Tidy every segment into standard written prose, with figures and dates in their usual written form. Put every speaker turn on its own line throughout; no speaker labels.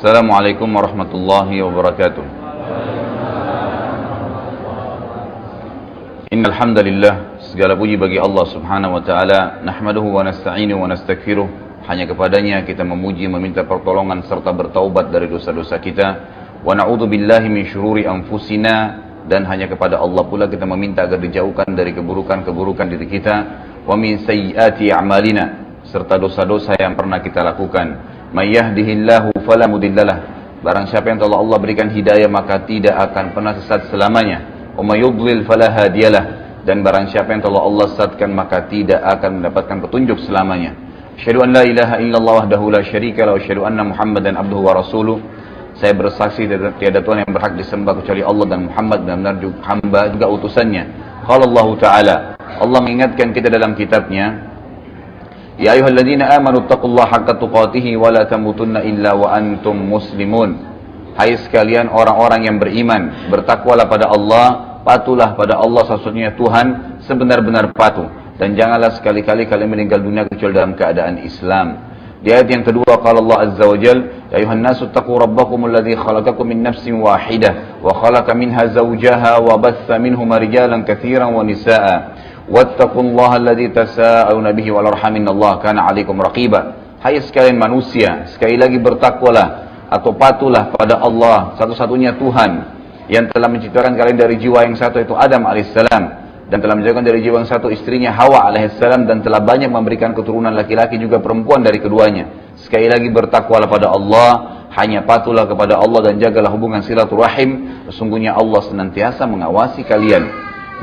Assalamualaikum warahmatullahi wabarakatuh. Innal hamdalillah, segala puji bagi Allah Subhanahu wa taala, nahmaduhu wa nasta'inuhu wa nastaghfiruh. Hanya kepadanya kita memuji, meminta pertolongan serta bertaubat dari dosa-dosa kita. Wa na'udzu billahi min syururi anfusina, dan hanya kepada Allah pula kita meminta agar dijauhkan dari keburukan-keburukan diri kita. Wa min sayyiati a'malina, serta dosa-dosa yang pernah kita lakukan. May yahdihillahu fala mudhillalah, barang siapa yang telah Allah berikan hidayah maka tidak akan pernah sesat selamanya. Wa may yudlil fala hadiyalah, dan barang siapa yang telah Allah sesatkan maka tidak akan mendapatkan petunjuk selamanya. Asyhadu an la ilaha illallah wahdahu la syarika lahu wa asyhadu anna Muhammadan abduhu wa rasuluh. Saya bersaksi tiada Tuhan yang berhak disembah kecuali Allah, dan Muhammad benar-benar hamba juga utusannya. Qala Allah Ta'ala, Allah mengingatkan kita dalam kitabnya, Ya ayyuhalladzina amanu taqullaha haqqa tuqatih wa la tamutunna illa wa antum muslimun. Hai sekalian orang-orang yang beriman, bertakwalah pada Allah, patuhlah pada Allah sesungguhnya Tuhan sebenar-benar patuh, dan janganlah sekali-kali kalian meninggal dunia kecuali dalam keadaan Islam. Di ayat yang kedua qala Allah azza wa jalla, ya ayuhan nasu taqu rabbakumul ladzi khalaqakum min nafsin wahidah wa khalaqa minha zawjaha wa batha minhuma rijalan katsiran wa nisaa'a. Wattaqullaha alladzi tasaaluna bihi wal arham innallaha kana 'alaikum raqiba. Hai sekalian manusia, sekali lagi bertakwalah atau patuhlah pada Allah satu-satunya Tuhan yang telah menciptakan kalian dari jiwa yang satu, yaitu Adam alaihissalam, dan telah menjadikan dari jiwa yang satu istrinya Hawa alaihissalam, dan telah banyak memberikan keturunan laki-laki juga perempuan dari keduanya. Sekali lagi bertakwalah pada Allah, hanya patuhlah kepada Allah dan jagalah hubungan silaturahim, sesungguhnya Allah senantiasa mengawasi kalian.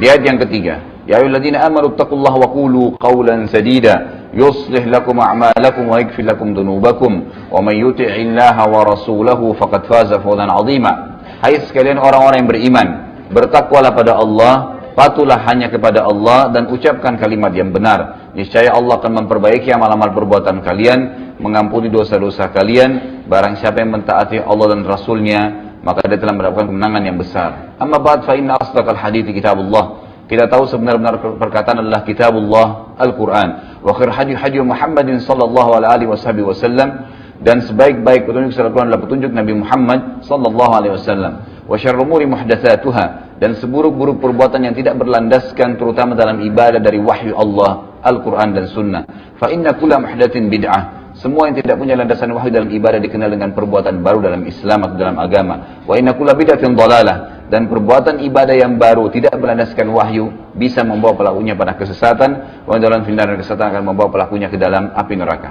Di ayat yang ketiga, Ya ayyuhalladzina amanu taqullaha wa qulu qawlan sadida yuslih lakum a'malakum wa yaghfir lakum dhunubakum wa may yuti'illaha wa rasulahu faqad faza fawzan 'azima. Hai sekalian orang-orang yang beriman, bertakwalah pada Allah, patuhlah hanya kepada Allah, dan ucapkan kalimat yang benar. Niscaya Allah akan memperbaiki amal-amal perbuatan kalian, mengampuni dosa-dosa kalian. Barang siapa yang mentaati Allah dan Rasulnya, maka dia telah mendapatkan kemenangan yang besar. Amma ba'd, fa inna asdaqal hadithi kitabullah. Kita tahu sebenar-benar perkataan adalah kitabullah, Al-Quran. Wa khair hadi Muhammadin sallallahu alaihi wasallam, dan sebaik-baik petunjuk setelah Al-Quran adalah petunjuk Nabi Muhammad sallallahu alaihi wasallam. Wa syarrul umuri muhdatsatuha, dan seburuk-buruk perbuatan yang tidak berlandaskan terutama dalam ibadah dari wahyu Allah, Al-Quran dan Sunnah. Fa inna kulla muhdatsin bid'ah. Semua yang tidak punya landasan wahyu dalam ibadah dikenal dengan perbuatan baru dalam Islam atau dalam agama. Wa inna kulla bid'atin dhalalah, dan perbuatan ibadah yang baru tidak berlandaskan wahyu bisa membawa pelakunya pada kesesatan. Wa dalam finnar kesesatan akan membawa pelakunya ke dalam api neraka.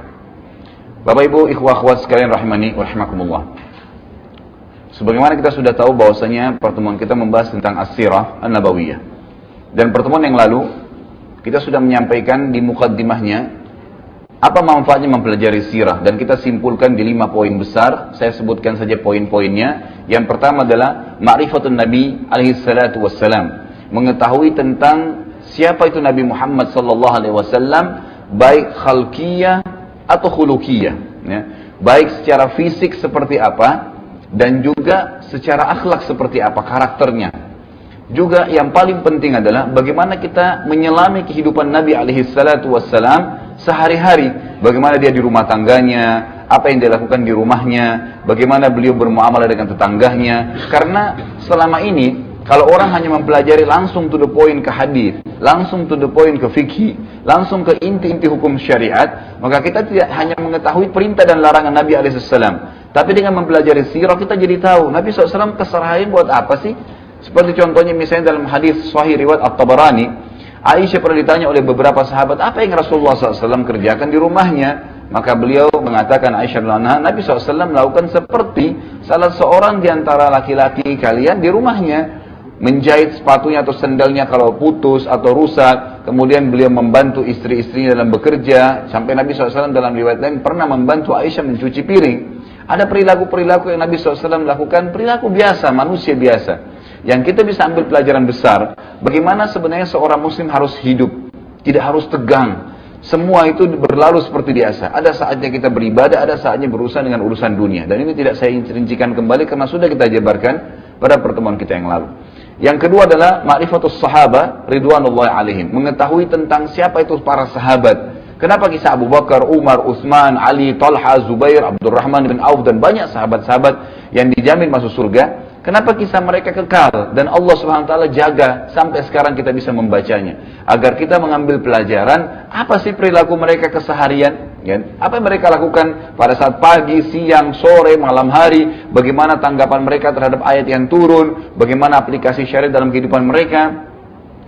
Bapak Ibu, ikhwah akhwat sekalian rahimani wa rahimakumullah. Sebagaimana kita sudah tahu bahwasanya pertemuan kita membahas tentang as-sirah an-nabawiyah. Dan pertemuan yang lalu kita sudah menyampaikan di mukaddimahnya apa manfaatnya mempelajari sirah, dan kita simpulkan di 5 poin besar. Saya sebutkan saja poin-poinnya. Yang pertama adalah ma'rifatun Nabi alaihi salatu wassalam, mengetahui tentang siapa itu Nabi Muhammad sallallahu alaihi wasallam, baik khalqiyah atau khuluqiyah, ya. Baik secara fisik seperti apa, dan juga secara akhlak seperti apa karakternya. Juga yang paling penting adalah bagaimana kita menyelami kehidupan Nabi alaihi salatu wassalam sehari-hari, bagaimana dia di rumah tangganya, apa yang dia lakukan di rumahnya, bagaimana beliau bermuamalah dengan tetangganya. Karena selama ini kalau orang hanya mempelajari langsung to the point ke hadis, langsung to the point ke fikih, langsung ke inti-inti hukum syariat, maka kita tidak hanya mengetahui perintah dan larangan Nabi alaihissalam, tapi dengan mempelajari sirah kita jadi tahu Nabi SAW keseharian buat apa sih. Seperti contohnya misalnya dalam hadis sahih riwayat At-Tabarani, Aisyah pernah ditanya oleh beberapa sahabat, apa yang Rasulullah SAW kerjakan di rumahnya? Maka beliau mengatakan, Aisyah radhiyallahu anha, Nabi SAW melakukan seperti salah seorang di antara laki-laki kalian di rumahnya, menjahit sepatunya atau sandalnya kalau putus atau rusak. Kemudian beliau membantu istri-istrinya dalam bekerja, sampai Nabi SAW dalam riwayat lain pernah membantu Aisyah mencuci piring. Ada perilaku-perilaku yang Nabi SAW lakukan, perilaku biasa, manusia biasa, yang kita bisa ambil pelajaran besar. Bagaimana sebenarnya seorang muslim harus hidup, tidak harus tegang. Semua itu berlalu seperti biasa. Ada saatnya kita beribadah, ada saatnya berurusan dengan urusan dunia. Dan ini tidak saya rincikan kembali karena sudah kita jabarkan pada pertemuan kita yang lalu. Yang kedua adalah ma'rifatus sahabat ridwanullahi alaihim, mengetahui tentang siapa itu para sahabat, Kenapa kisah Abu Bakar, Umar, Utsman, Ali, Talha, Zubair, Abdurrahman bin Auf dan banyak sahabat-sahabat yang dijamin masuk surga? Kenapa kisah mereka kekal dan Allah Subhanahu wa taala jaga sampai sekarang kita bisa membacanya? Agar kita mengambil pelajaran apa sih perilaku mereka keseharian, ya? Apa yang mereka lakukan pada saat pagi, siang, sore, malam hari, bagaimana tanggapan mereka terhadap ayat yang turun, bagaimana aplikasi syariat dalam kehidupan mereka,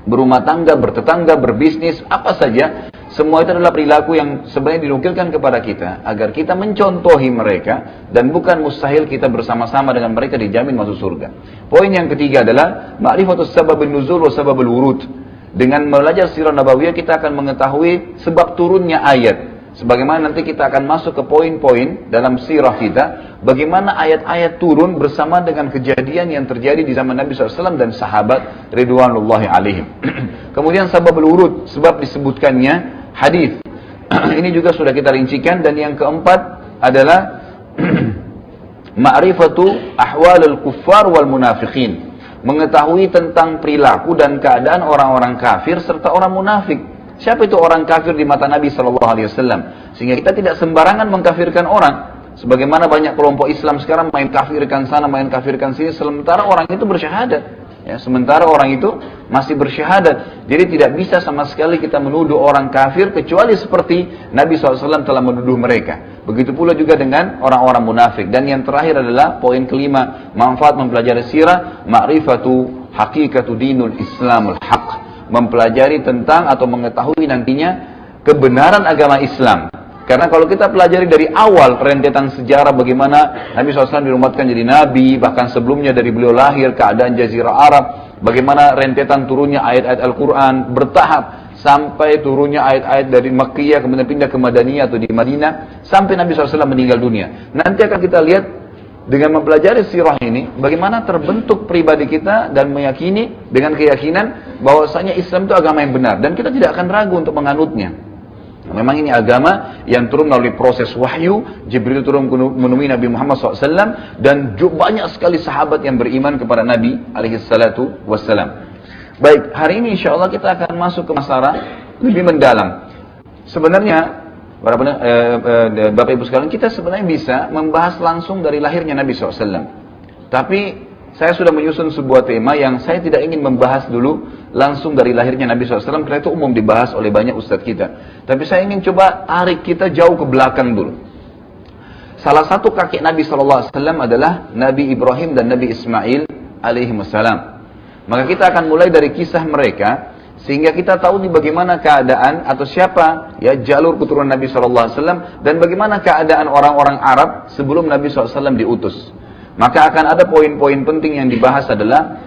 berumah tangga, bertetangga, berbisnis, apa saja. Semua itu adalah perilaku yang sebenarnya dinukilkan kepada kita agar kita mencontohi mereka dan bukan mustahil kita bersama-sama dengan mereka dijamin masuk surga. Poin yang ketiga adalah ma'rifatus sababun nuzul wa sababul wurud. Dengan belajar sirah nabawiyah kita akan mengetahui sebab turunnya ayat. Sebagaimana nanti kita akan masuk ke poin-poin dalam sirah kita, bagaimana ayat-ayat turun bersama dengan kejadian yang terjadi di zaman Nabi SAW dan sahabat ridwanullahi alaihim. Kemudian sababul wurud, sebab disebutkannya hadis. Ini juga sudah kita rincikan. Dan yang keempat adalah ma'rifatu ahwalul kuffar wal munafiqin, mengetahui tentang perilaku dan keadaan orang-orang kafir serta orang munafik. Siapa itu orang kafir di mata Nabi SAW? Sehingga kita tidak sembarangan mengkafirkan orang. Sebagaimana banyak kelompok Islam sekarang main kafirkan sana, main kafirkan sini, sementara orang itu bersyahadat. Ya, sementara orang itu masih bersyahadat. Jadi tidak bisa sama sekali kita menuduh orang kafir kecuali seperti Nabi SAW telah menuduh mereka. Begitu pula juga dengan orang-orang munafik. Dan yang terakhir adalah poin kelima, manfaat mempelajari sirah, ma'rifatu haqiqatu dinul Islamul haq. Mempelajari tentang atau mengetahui nantinya kebenaran agama Islam. Karena kalau kita pelajari dari awal rentetan sejarah bagaimana Nabi SAW diumatkan jadi Nabi, bahkan sebelumnya dari beliau lahir, keadaan Jazirah Arab, bagaimana rentetan turunnya ayat-ayat Al-Quran bertahap, sampai turunnya ayat-ayat dari Makkiyah, kemudian pindah ke Madaniyah atau di Madinah, sampai Nabi SAW meninggal dunia. Nanti akan kita lihat dengan mempelajari sirah ini, bagaimana terbentuk pribadi kita dan meyakini dengan keyakinan bahwasanya Islam itu agama yang benar. Dan kita tidak akan ragu untuk menganutnya. Memang ini agama yang turun melalui proses wahyu. Jibril turun menemui Nabi Muhammad SAW. Dan banyak sekali sahabat yang beriman kepada Nabi SAW. Baik, hari ini insya Allah kita akan masuk ke masalah lebih mendalam. Sebenarnya Bapak Ibu sekalian, kita sebenarnya bisa membahas langsung dari lahirnya Nabi SAW. Tapi saya sudah menyusun sebuah tema yang saya tidak ingin membahas dulu langsung dari lahirnya Nabi SAW, karena itu umum dibahas oleh banyak ustadz kita. Tapi saya ingin coba tarik kita jauh ke belakang dulu. Salah satu kakek Nabi SAW adalah Nabi Ibrahim dan Nabi Ismail alaihimussalam. Maka kita akan mulai dari kisah mereka, sehingga kita tahu nih bagaimana keadaan atau siapa ya jalur keturunan Nabi SAW dan bagaimana keadaan orang-orang Arab sebelum Nabi SAW diutus. Maka akan ada poin-poin penting yang dibahas adalah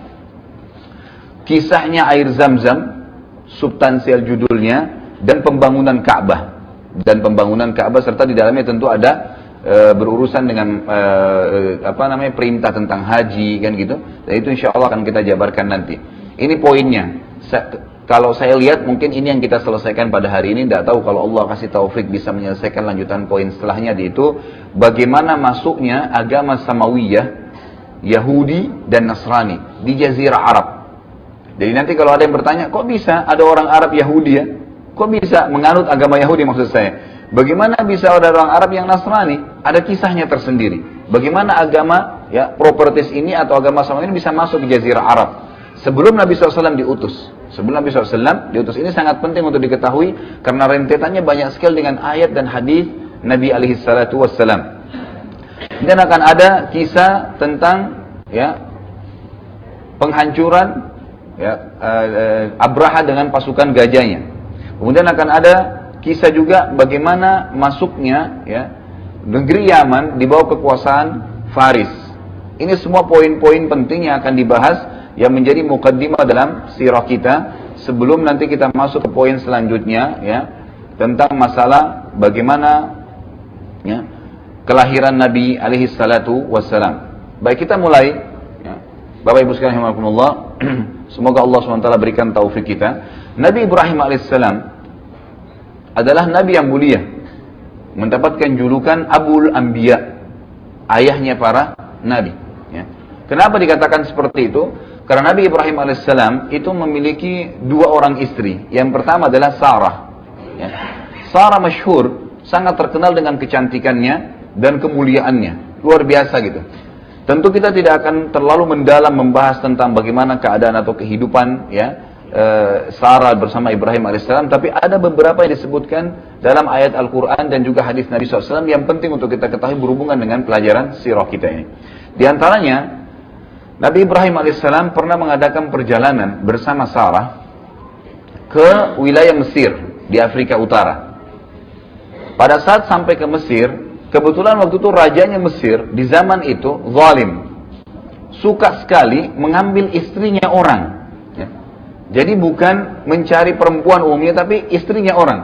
kisahnya air Zam-Zam, substansial judulnya, dan pembangunan Ka'bah. Dan pembangunan Ka'bah serta di dalamnya tentu ada berurusan dengan perintah tentang haji kan gitu. Dan itu insya Allah akan kita jabarkan nanti. Ini poinnya. Kalau saya lihat mungkin ini yang kita selesaikan pada hari ini. Tidak tahu kalau Allah kasih taufik bisa menyelesaikan lanjutan poin setelahnya di itu. Bagaimana masuknya agama Samawiyah, Yahudi dan Nasrani di Jazirah Arab. Jadi nanti kalau ada yang bertanya, kok bisa ada orang Arab Yahudi ya? Kok bisa menganut agama Yahudi maksud saya? Bagaimana bisa ada orang Arab yang Nasrani? Ada kisahnya tersendiri. Bagaimana agama ya properties ini atau agama Samawi ini bisa masuk ke Jazirah Arab? Sebelum Nabi SAW diutus. Sebelum Nabi SAW diutus, ini sangat penting untuk diketahui karena rentetannya banyak sekali dengan ayat dan hadis Nabi SAW. Dan akan ada kisah tentang ya penghancuran ya Abraha dengan pasukan gajahnya. Kemudian akan ada kisah juga bagaimana masuknya ya negeri Yaman di bawah kekuasaan Faris. Ini semua poin-poin penting yang akan dibahas yang menjadi mukaddimah dalam sirah kita sebelum nanti kita masuk ke poin selanjutnya ya tentang masalah bagaimana ya kelahiran Nabi alaihi salatu wassalam. Baik, kita mulai ya. Bapak Ibu sekalian rahimakumullah, semoga Allah SWT berikan taufik kita. Nabi Ibrahim alaihissalam adalah nabi yang mulia, mendapatkan julukan Abul Anbiya, ayahnya para nabi ya. Kenapa dikatakan seperti itu? Karena Nabi Ibrahim alaihissalam itu memiliki dua orang istri. Yang pertama adalah Sarah. Ya. Sarah masyhur, sangat terkenal dengan kecantikannya dan kemuliaannya, luar biasa gitu. Tentu kita tidak akan terlalu mendalam membahas tentang bagaimana keadaan atau kehidupan ya Sarah bersama Ibrahim alaihissalam, tapi ada beberapa yang disebutkan dalam ayat Al-Quran dan juga hadis Nabi SAW yang penting untuk kita ketahui berhubungan dengan pelajaran sirah kita ini. Di antaranya, Nabi Ibrahim alaihissalam pernah mengadakan perjalanan bersama Sarah ke wilayah Mesir di Afrika Utara. Pada saat sampai ke Mesir, kebetulan waktu itu rajanya Mesir di zaman itu zalim, suka sekali mengambil istrinya orang. Jadi bukan mencari perempuan umumnya, tapi istrinya orang.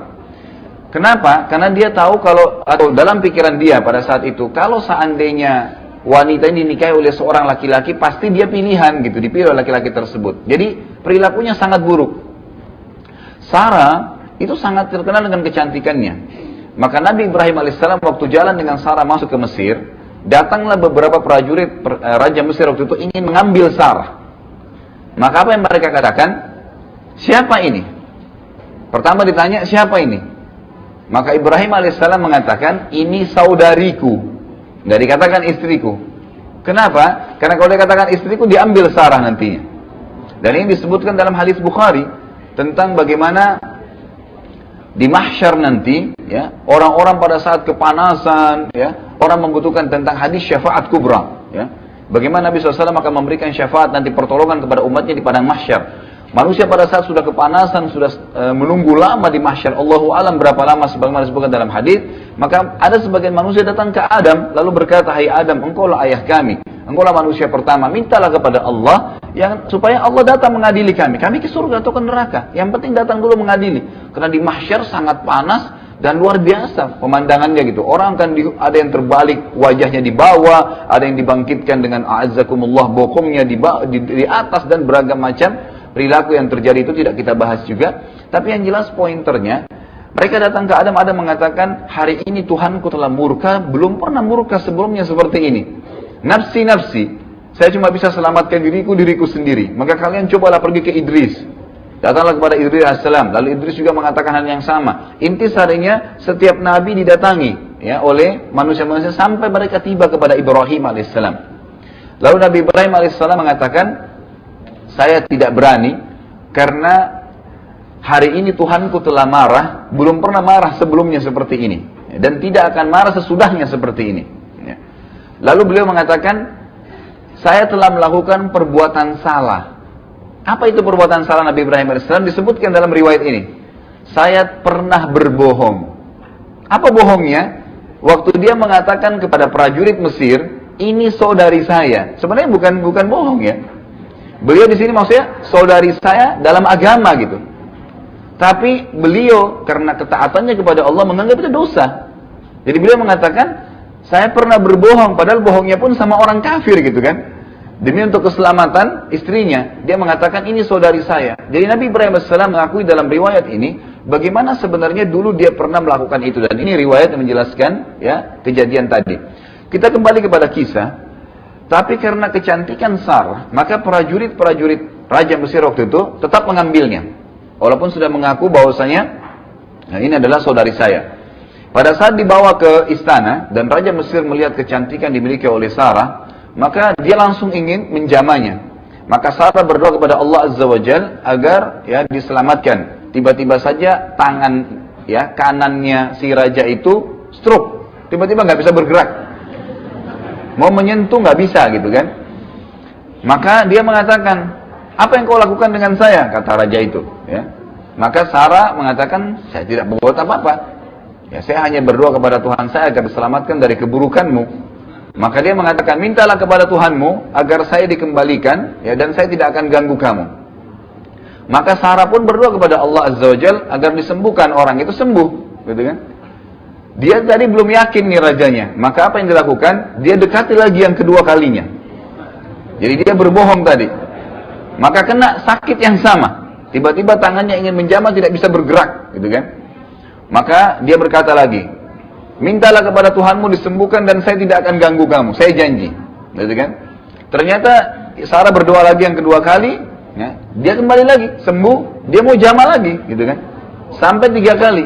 Kenapa? Karena dia tahu kalau, atau dalam pikiran dia pada saat itu, kalau seandainya wanita ini dinikahi oleh seorang laki-laki, pasti dia pilihan gitu, dipilih oleh laki-laki tersebut. Jadi perilakunya sangat buruk. Sarah itu sangat terkenal dengan kecantikannya. Maka Nabi Ibrahim alaihissalam waktu jalan dengan Sarah masuk ke Mesir, datanglah beberapa prajurit Raja Mesir waktu itu ingin mengambil Sarah. Maka apa yang mereka katakan? Siapa ini? Pertama ditanya, siapa ini? Maka Ibrahim alaihissalam mengatakan, ini saudariku. Nggak dikatakan istriku. Kenapa? Karena kalau dikatakan istriku, diambil Sarah nantinya. Dan ini disebutkan dalam hadis Bukhari tentang bagaimana di mahsyar nanti, ya, orang-orang pada saat kepanasan, ya, orang membutuhkan tentang hadis syafaat kubra, ya. Bagaimana Nabi SAW akan memberikan syafaat nanti pertolongan kepada umatnya di padang mahsyar. Manusia pada saat sudah kepanasan, sudah menunggu lama di mahsyar, Allahu alam berapa lama sebagaimana disebutkan dalam hadis, maka ada sebagian manusia datang ke Adam lalu berkata, "Hai Adam, engkaulah ayah kami, engkaulah manusia pertama, mintalah kepada Allah yang supaya Allah datang mengadili kami ke surga atau ke neraka. Yang penting datang dulu mengadili." Karena di mahsyar sangat panas dan luar biasa pemandangannya gitu. Orang akan ada yang terbalik wajahnya di bawah, ada yang dibangkitkan dengan a'azzakumullah bokongnya di atas, dan beragam macam perilaku yang terjadi itu tidak kita bahas juga. Tapi yang jelas pointernya, mereka datang ke Adam, Adam mengatakan, hari ini Tuhanku telah murka, belum pernah murka sebelumnya seperti ini. Nafsi, nafsi, saya cuma bisa selamatkan diriku sendiri. Maka kalian cobalah pergi ke Idris. Datanglah kepada Idris AS. Lalu Idris juga mengatakan hal yang sama. Intisarinya setiap nabi didatangi ya oleh manusia-manusia sampai mereka tiba kepada Ibrahim AS. Lalu Nabi Ibrahim AS mengatakan, saya tidak berani karena hari ini Tuhanku telah marah, belum pernah marah sebelumnya seperti ini, dan tidak akan marah sesudahnya seperti ini. Lalu beliau mengatakan, saya telah melakukan perbuatan salah. Apa itu perbuatan salah Nabi Ibrahim AS? Disebutkan dalam riwayat ini, saya pernah berbohong. Apa bohongnya? Waktu dia mengatakan kepada prajurit Mesir, ini saudari saya. Sebenarnya bukan bohong ya. Beliau di sini maksudnya saudari saya dalam agama gitu. Tapi beliau karena ketaatannya kepada Allah menganggap itu dosa. Jadi beliau mengatakan, saya pernah berbohong, padahal bohongnya pun sama orang kafir gitu kan. Demi untuk keselamatan istrinya, dia mengatakan ini saudari saya. Jadi Nabi Ibrahim AS mengakui dalam riwayat ini, bagaimana sebenarnya dulu dia pernah melakukan itu. Dan ini riwayat yang menjelaskan ya kejadian tadi. Kita kembali kepada kisah. Tapi karena kecantikan Sarah, maka prajurit-prajurit Raja Mesir waktu itu tetap mengambilnya. Walaupun sudah mengaku bahwasanya, nah ini adalah saudari saya. Pada saat dibawa ke istana, dan Raja Mesir melihat kecantikan dimiliki oleh Sarah, maka dia langsung ingin menjamahnya. Maka Sarah berdoa kepada Allah Azza wa Jal agar ya diselamatkan. Tiba-tiba saja tangan ya kanannya si raja itu stroke. Tiba-tiba nggak bisa bergerak. Mau menyentuh nggak bisa gitu kan. Maka dia mengatakan, apa yang kau lakukan dengan saya? Kata raja itu ya. Maka Sarah mengatakan, saya tidak berbuat apa-apa ya, saya hanya berdoa kepada Tuhan saya agar diselamatkan dari keburukanmu. Maka dia mengatakan, mintalah kepada Tuhanmu agar saya dikembalikan ya, dan saya tidak akan ganggu kamu. Maka Sarah pun berdoa kepada Allah Azza wa Jal agar disembuhkan orang itu sembuh gitu kan. Dia tadi belum yakin nih rajanya. Maka apa yang dilakukan? Dia dekati lagi yang kedua kalinya. Jadi dia berbohong tadi. Maka kena sakit yang sama. Tiba-tiba tangannya ingin menjamah, tidak bisa bergerak, gitu kan? Maka dia berkata lagi, mintalah kepada Tuhanmu disembuhkan dan saya tidak akan ganggu kamu. Saya janji, gitu kan? Ternyata Sarah berdoa lagi yang kedua kali, ya, dia kembali lagi sembuh. Dia mau jamah lagi, gitu kan? Sampai 3 kali.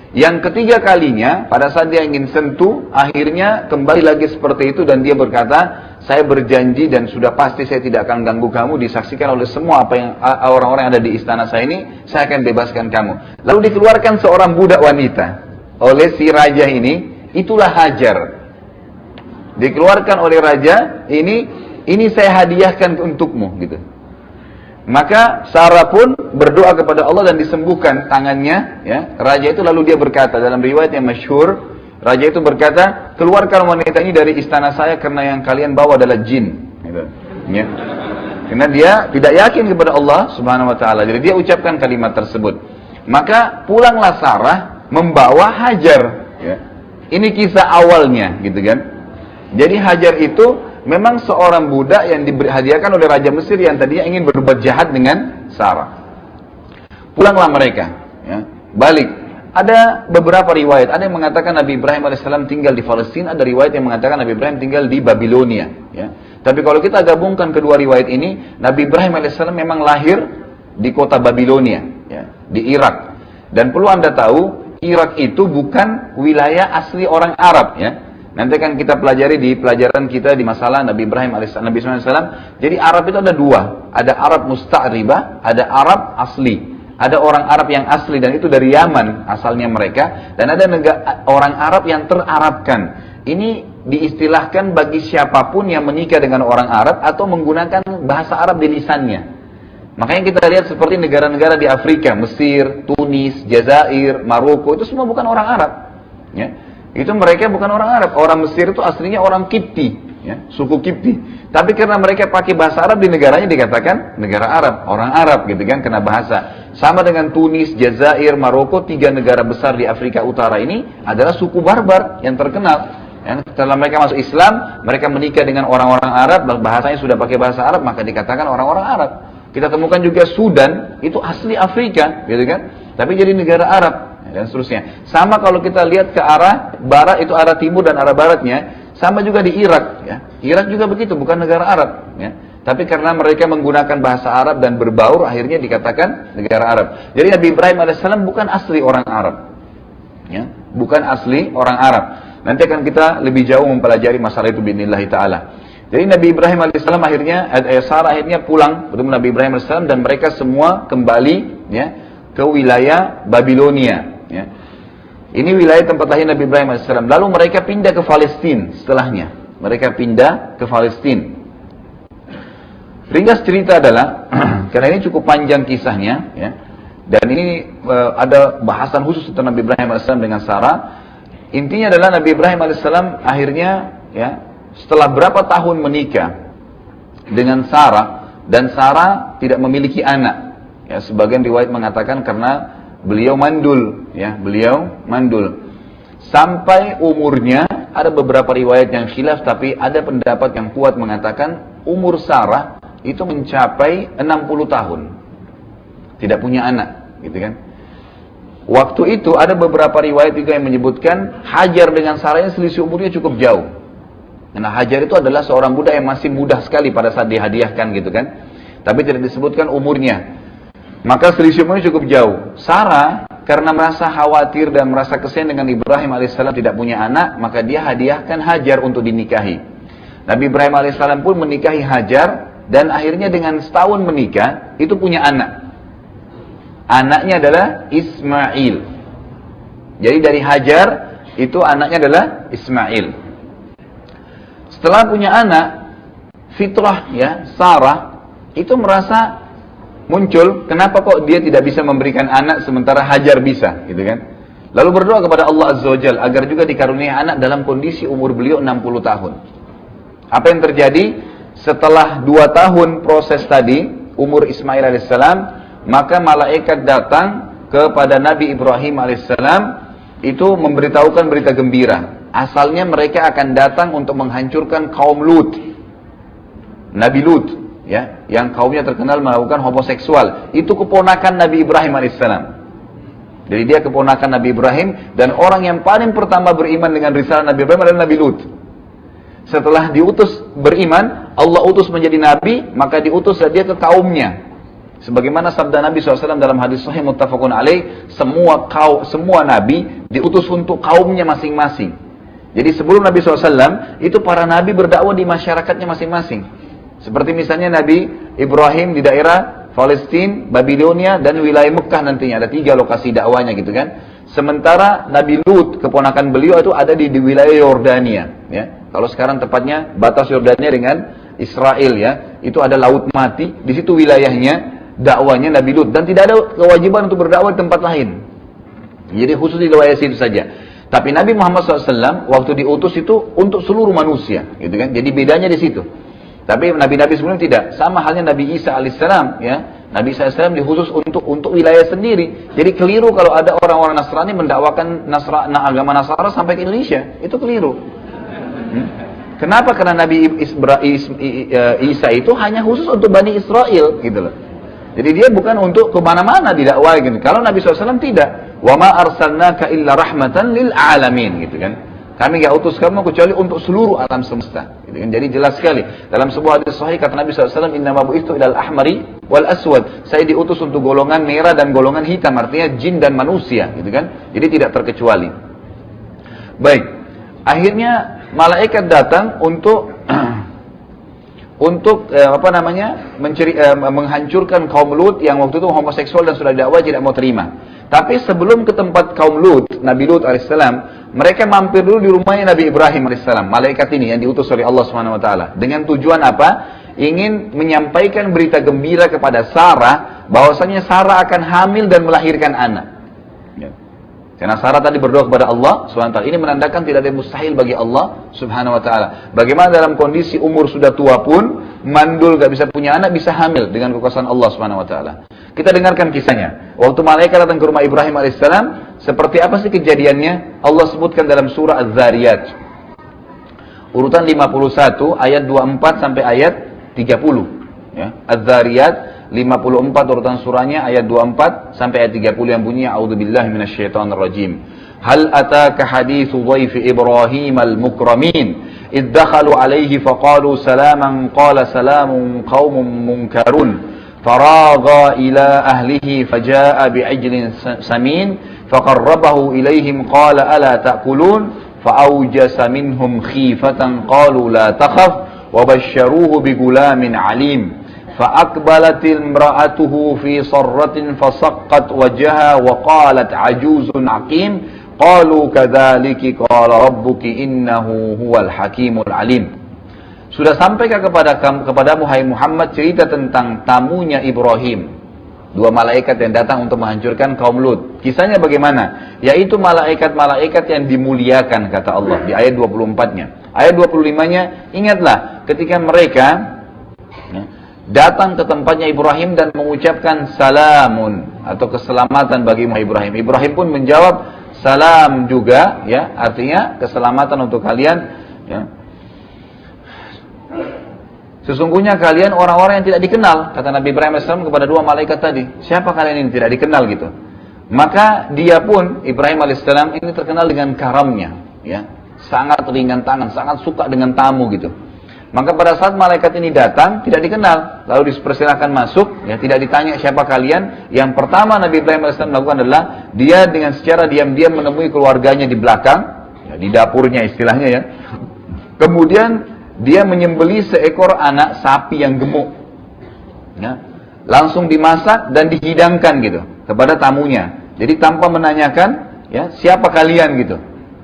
Yang ketiga kalinya, pada saat dia ingin sentuh, akhirnya kembali lagi seperti itu dan dia berkata, saya berjanji dan sudah pasti saya tidak akan ganggu kamu, disaksikan oleh semua apa yang orang-orang yang ada di istana saya ini, saya akan bebaskan kamu. Lalu dikeluarkan seorang budak wanita oleh si raja ini, itulah Hajar. Dikeluarkan oleh raja, ini saya hadiahkan untukmu, gitu. Maka Sarah pun berdoa kepada Allah dan disembuhkan tangannya. Ya. Raja itu lalu dia berkata, dalam riwayat yang masyhur, raja itu berkata, keluarkan wanita ini dari istana saya karena yang kalian bawa adalah jin. Gitu. Ya. Karena dia tidak yakin kepada Allah Subhanahu Wa Taala. Jadi dia ucapkan kalimat tersebut. Maka pulanglah Sarah membawa Hajar. Ya. Ini kisah awalnya, gitu kan? Jadi Hajar itu memang seorang budak yang dihadiahkan oleh Raja Mesir yang tadinya ingin berbuat jahat dengan Sarah. Pulanglah mereka, ya, balik. Ada beberapa riwayat, ada yang mengatakan Nabi Ibrahim alaihissalam tinggal di Palestina, ada riwayat yang mengatakan Nabi Ibrahim tinggal di Babilonia. Ya. Tapi kalau kita gabungkan kedua riwayat ini, Nabi Ibrahim alaihissalam memang lahir di kota Babilonia, ya, di Irak. Dan perlu Anda tahu, Irak itu bukan wilayah asli orang Arab, ya. Nanti akan kita pelajari di pelajaran kita di masalah Nabi Ibrahim alaihissalam. Jadi Arab itu ada dua, ada Arab musta'ribah, ada Arab asli. Ada orang Arab yang asli dan itu dari Yaman asalnya mereka, dan ada orang Arab yang terarabkan. Ini diistilahkan bagi siapapun yang menikah dengan orang Arab atau menggunakan bahasa Arab di lisannya. Makanya kita lihat seperti negara-negara di Afrika, Mesir, Tunis, Jazair, Maroko, itu semua bukan orang Arab. Ya. Itu mereka bukan orang Arab. Orang Mesir itu aslinya orang Kipti, ya, suku Kipti. Tapi karena mereka pakai bahasa Arab di negaranya dikatakan negara Arab, orang Arab gitu kan, kena bahasa. Sama dengan Tunis, Jazair, Maroko, 3 negara besar di Afrika Utara ini adalah suku barbar yang terkenal. Ya, setelah mereka masuk Islam, mereka menikah dengan orang-orang Arab, bahasanya sudah pakai bahasa Arab, maka dikatakan orang-orang Arab. Kita temukan juga Sudan, itu asli Afrika, gitu kan? Tapi jadi negara Arab. Dan seterusnya. Sama kalau kita lihat ke arah barat, itu arah timur dan arah baratnya, sama juga di Irak. Ya. Irak juga begitu, bukan negara Arab. Ya. Tapi karena mereka menggunakan bahasa Arab dan berbaur, akhirnya dikatakan negara Arab. Jadi Nabi Ibrahim AS bukan asli orang Arab. Ya. Bukan asli orang Arab. Nanti akan kita lebih jauh mempelajari masalah itu bi'idznillah ta'ala. Jadi Nabi Ibrahim AS akhirnya, Sarah akhirnya pulang bertemu Nabi Ibrahim AS dan mereka semua kembali, ya, ke wilayah Babilonia. Ya. Ini wilayah tempat lahir Nabi Ibrahim AS. Lalu mereka pindah ke Palestina setelahnya. Mereka pindah ke Palestina. Ringkas cerita adalah, karena ini cukup panjang kisahnya, ya, dan ini ada bahasan khusus tentang Nabi Ibrahim AS dengan Sarah. Intinya adalah Nabi Ibrahim AS akhirnya, ya, setelah berapa tahun menikah dengan Sarah, dan Sarah tidak memiliki anak. Ya, sebagian riwayat mengatakan karena beliau mandul, ya, beliau mandul. Sampai umurnya, ada beberapa riwayat yang khilaf, tapi ada pendapat yang kuat mengatakan umur Sarah itu mencapai 60 tahun. Tidak punya anak, gitu kan. Waktu itu ada beberapa riwayat juga yang menyebutkan Hajar dengan Sarah yang selisih umurnya cukup jauh. Nah, Hajar itu adalah seorang budak yang masih muda sekali pada saat dihadiahkan, gitu kan. Tapi tidak disebutkan umurnya. Maka selisih umurnya cukup jauh. Sarah karena merasa khawatir dan merasa kesian dengan Ibrahim alaihissalam tidak punya anak, maka dia hadiahkan Hajar untuk dinikahi. Nabi Ibrahim alaihissalam pun menikahi Hajar, dan akhirnya dengan setahun menikah, itu punya anak. Anaknya adalah Ismail. Jadi dari Hajar, itu anaknya adalah Ismail. Setelah punya anak, fitrah, ya, Sarah, itu merasa muncul, kenapa kok dia tidak bisa memberikan anak sementara Hajar bisa, gitu kan? Lalu berdoa kepada Allah Azza wa Jalla agar juga dikaruniai anak dalam kondisi umur beliau 60 tahun. Apa yang terjadi? Setelah 2 tahun proses tadi, umur Ismail alaihissalam, maka malaikat datang kepada Nabi Ibrahim alaihissalam, itu memberitahukan berita gembira. Asalnya mereka akan datang untuk menghancurkan kaum Lut, Nabi Lut, ya, yang kaumnya terkenal melakukan homoseksual. Itu keponakan Nabi Ibrahim alaihissalam. Jadi dia keponakan Nabi Ibrahim, dan orang yang paling pertama beriman dengan risalah Nabi Ibrahim adalah Nabi Lut. Setelah diutus beriman, Allah utus menjadi nabi, maka diutus dia ke kaumnya. Sebagaimana sabda Nabi SAW dalam hadis sahih muttafaqun alaih, semua nabi diutus untuk kaumnya masing-masing. Jadi sebelum Nabi SAW, itu para nabi berdakwah di masyarakatnya masing-masing. Seperti misalnya Nabi Ibrahim di daerah Palestina, Babilonia, dan wilayah Mekah nantinya. Ada 3 lokasi dakwanya gitu kan. Sementara Nabi Lut, keponakan beliau itu ada di wilayah Yordania. Ya. Kalau sekarang tepatnya batas Yordania dengan Israel ya. Itu ada laut mati, di situ wilayahnya. Dakwanya Nabi Lut, dan tidak ada kewajiban untuk berdakwah di tempat lain. Jadi khusus di wilayah situ saja. Tapi Nabi Muhammad SAW waktu diutus itu untuk seluruh manusia, gitu kan? Jadi bedanya di situ. Tapi nabi-nabi sebelumnya tidak. Sama halnya Nabi Isa alaihissalam, ya. Nabi Isa alaihissalam dikhusus untuk wilayah sendiri. Jadi keliru kalau ada orang-orang Nasrani mendakwakan agama Nasara sampai ke Indonesia. Itu keliru. Kenapa? Karena Nabi Isa itu hanya khusus untuk Bani Israel, gitu loh. Jadi dia bukan untuk kemana-mana didakwai gitu. Kalau Nabi SAW tidak, wa ma arsalnaka illa rahmatan lil alamin gitu kan. Kami enggak utus kamu kecuali untuk seluruh alam semesta. Gitu kan. Jadi jelas sekali dalam sebuah hadis sahih kata Nabi SAW, inna ma bu'ithu ilal ahmari wal aswad. Saya diutus untuk golongan merah dan golongan hitam, artinya jin dan manusia gitu kan. Jadi tidak terkecuali. Baik. Akhirnya malaikat datang untuk menghancurkan kaum Lut yang waktu itu homoseksual dan sudah dakwah tidak mau terima. Tapi sebelum ke tempat kaum Lut, Nabi Lut alaihissalam, mereka mampir dulu di rumahnya Nabi Ibrahim alaihissalam. Malaikat ini yang diutus oleh Allah Subhanahu wa taala. Dengan tujuan apa? Ingin menyampaikan berita gembira kepada Sarah bahwasanya Sarah akan hamil dan melahirkan anak. Karena Sarah tadi berdoa kepada Allah SWT. Ini menandakan tidak ada yang mustahil bagi Allah Subhanahu Wa Taala. Bagaimana dalam kondisi umur sudah tua pun, mandul gak bisa punya anak, bisa hamil dengan kekuasaan Allah Subhanahu Wa Taala. Kita dengarkan kisahnya. Waktu malaikat datang ke rumah Ibrahim alaihissalam, seperti apa sih kejadiannya? Allah sebutkan dalam surah Az-Zariyat. Urutan 51 ayat 24 sampai ayat 30. Ya. Az-Zariyat 54 urutan surahnya ayat 24 sampai ayat 30 yang bunyinya a'udzubillahi minasyaitonir rajim. Hal ataka haditsu dhaifi Ibrahim al-mukramin id dakhalu alayhi faqalu salaman qala salamun qaumun munkarun faragha ila ahlihi fajaa bi'ajlin samin faqarrabahu ilayhim qala ala ta'kulun fa'awjasa minhum khifatan qalu la takhaf wa basyaruhu bigulamin alim. فأقبلت امرأته في صرة فصقت وجهها وقالت عجوز عقيم قالوا كذلك قال ربك إنه هو الحكيم العليم. Sudah sampaikah kepadamu hai Muhammad cerita tentang tamunya Ibrahim, 2 malaikat yang datang untuk menghancurkan kaum Lut. Kisahnya bagaimana? Yaitu malaikat-malaikat yang dimuliakan kata Allah di ayat 24-nya. Ayat 25-nya, ingatlah ketika mereka datang ke tempatnya Ibrahim dan mengucapkan salamun atau keselamatan bagi Ibrahim. Ibrahim pun menjawab salam juga, ya, artinya keselamatan untuk kalian. Ya. Sesungguhnya kalian orang-orang yang tidak dikenal, kata Nabi Ibrahim AS kepada 2 malaikat tadi. Siapa kalian ini tidak dikenal gitu? Maka dia pun Ibrahim AS ini terkenal dengan karamnya, ya, sangat ringan tangan, sangat suka dengan tamu gitu. Maka pada saat malaikat ini datang, tidak dikenal, lalu dipersilakan masuk, ya, tidak ditanya siapa kalian. Yang pertama Nabi Ibrahim AS melakukan adalah, dia dengan secara diam-diam menemui keluarganya di belakang, ya, di dapurnya istilahnya ya. Kemudian dia menyembelih seekor anak sapi yang gemuk, ya, langsung dimasak dan dihidangkan gitu kepada tamunya. Jadi tanpa menanyakan, ya, siapa kalian gitu.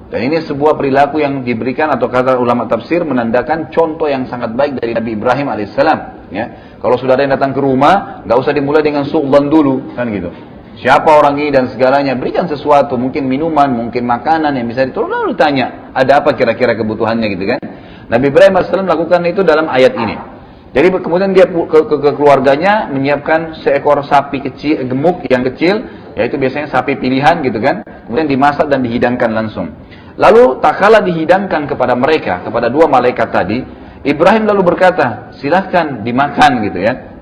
Dan ini sebuah perilaku yang diberikan atau kata ulama tafsir menandakan contoh yang sangat baik dari Nabi Ibrahim alaihissalam. Ya, kalau sudah ada yang datang ke rumah, nggak usah dimulai dengan su'lan dulu, kan gitu. Siapa orang ini dan segalanya, berikan sesuatu, mungkin minuman, mungkin makanan yang bisa ditolong, lalu tanya, ada apa kira-kira kebutuhannya gitu kan. Nabi Ibrahim alaihissalam melakukan itu dalam ayat ini. Jadi kemudian dia ke keluarganya menyiapkan seekor sapi kecil, gemuk yang kecil, yaitu biasanya sapi pilihan gitu kan. Kemudian dimasak dan dihidangkan langsung. Lalu tak kala dihidangkan kepada mereka, kepada 2 malaikat tadi, Ibrahim lalu berkata, silahkan dimakan gitu ya.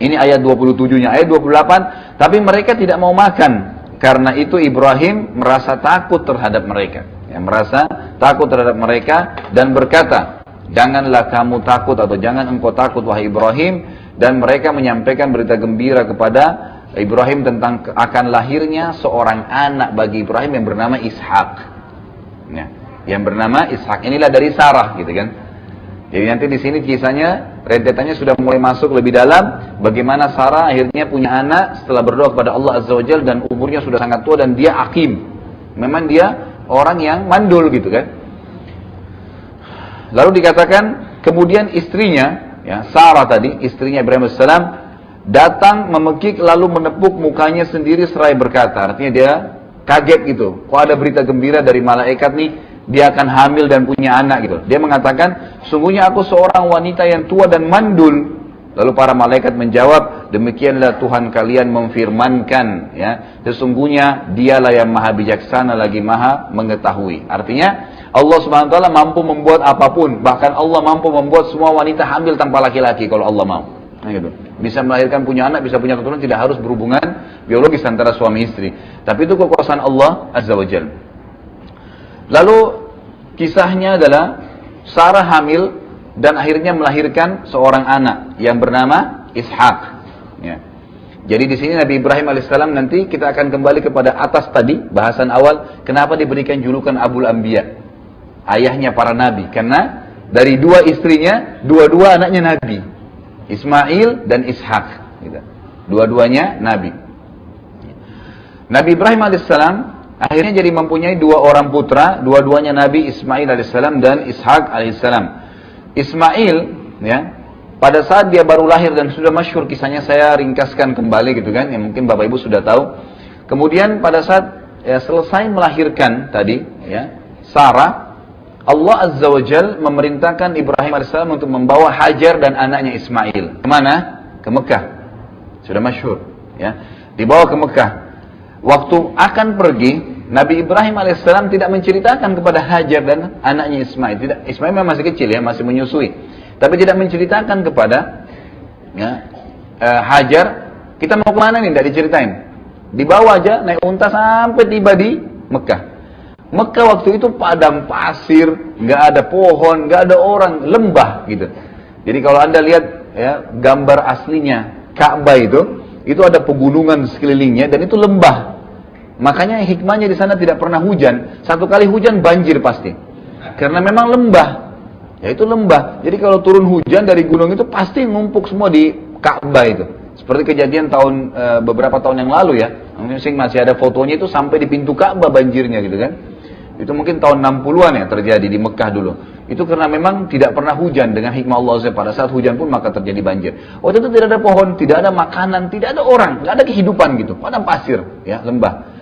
Ini ayat 27-nya, ayat 28, tapi mereka tidak mau makan. Karena itu Ibrahim merasa takut terhadap mereka. Ya, merasa takut terhadap mereka dan berkata, janganlah kamu takut atau jangan engkau takut wahai Ibrahim, Dan mereka menyampaikan berita gembira kepada Ibrahim tentang akan lahirnya seorang anak bagi Ibrahim yang bernama Ishak. Ya, yang bernama Ishak. Inilah dari Sarah, gitu kan. Jadi nanti di sini kisahnya, rentetannya sudah mulai masuk lebih dalam. Bagaimana Sarah akhirnya punya anak setelah berdoa kepada Allah Azza wa Jalla dan umurnya sudah sangat tua dan dia akim. Memang dia orang yang mandul, gitu kan. Lalu dikatakan kemudian istrinya, ya Sarah tadi, istrinya Ibrahim AS, datang memekik lalu menepuk mukanya sendiri seraya berkata, artinya dia kaget gitu, kok ada berita gembira dari malaikat nih, dia akan hamil dan punya anak gitu. Dia mengatakan, sungguhnya aku seorang wanita yang tua dan mandul. Lalu para malaikat menjawab, demikianlah Tuhan kalian memfirmankan, ya, sesungguhnya dialah yang maha bijaksana lagi maha mengetahui. Artinya Allah Subhanahu wa taala mampu membuat apapun, bahkan Allah mampu membuat semua wanita hamil tanpa laki-laki kalau Allah mau. Nah, gitu. Bisa melahirkan, punya anak, bisa punya keturunan, tidak harus berhubungan biologis antara suami istri. Tapi itu kekuasaan Allah Azza wa Jalla. Lalu kisahnya adalah Sarah hamil dan akhirnya melahirkan seorang anak yang bernama Ishak. Ya. Jadi di sini Nabi Ibrahim alaihissalam, nanti kita akan kembali kepada atas tadi bahasan awal, kenapa diberikan julukan Abul Anbiya, ayahnya para nabi, karena dari dua istrinya, dua-dua anaknya nabi, Ismail dan Ishak, gitu. Dua-duanya nabi. Nabi Ibrahim alaihissalam akhirnya jadi mempunyai dua orang putra, dua-duanya nabi, Ismail alaihissalam dan Ishak alaihissalam. Ismail, ya, pada saat dia baru lahir dan sudah masyhur kisahnya, saya ringkaskan kembali gitu kan, yang mungkin Bapak Ibu sudah tahu. Kemudian pada saat ya, selesai melahirkan tadi, ya, Sarah, Allah Azza wa Jal memerintahkan Ibrahim AS untuk membawa Hajar dan anaknya Ismail. Kemana? Ke Mekah. Sudah masyhur, ya. Dibawa ke Mekah. Waktu akan pergi, Nabi Ibrahim AS tidak menceritakan kepada Hajar dan anaknya Ismail. Tidak, Ismail memang masih kecil, ya, masih menyusui. Tapi tidak menceritakan kepada, ya, Hajar, kita mau kemana nih? Tidak diceritain. Dibawa aja, naik unta sampai tiba di Mekah. Mekah waktu itu padang pasir, nggak ada pohon, nggak ada orang, lembah gitu. Jadi kalau Anda lihat, ya, gambar aslinya Ka'bah itu ada pegunungan sekelilingnya dan itu lembah. Makanya hikmahnya di sana tidak pernah hujan. Satu kali hujan banjir pasti. Karena memang lembah. Ya itu lembah. Jadi kalau turun hujan dari gunung itu pasti ngumpuk semua di Ka'bah itu. Seperti kejadian beberapa tahun yang lalu, ya. Mungkin masih ada fotonya itu sampai di pintu Ka'bah banjirnya gitu kan. Itu mungkin tahun 60-an ya terjadi di Mekah dulu. Itu karena memang tidak pernah hujan, dengan hikmah Allah. Pada saat hujan pun maka terjadi banjir. Waktu itu tidak ada pohon, tidak ada makanan, tidak ada orang, nggak ada kehidupan gitu. Padang pasir, ya, lembah.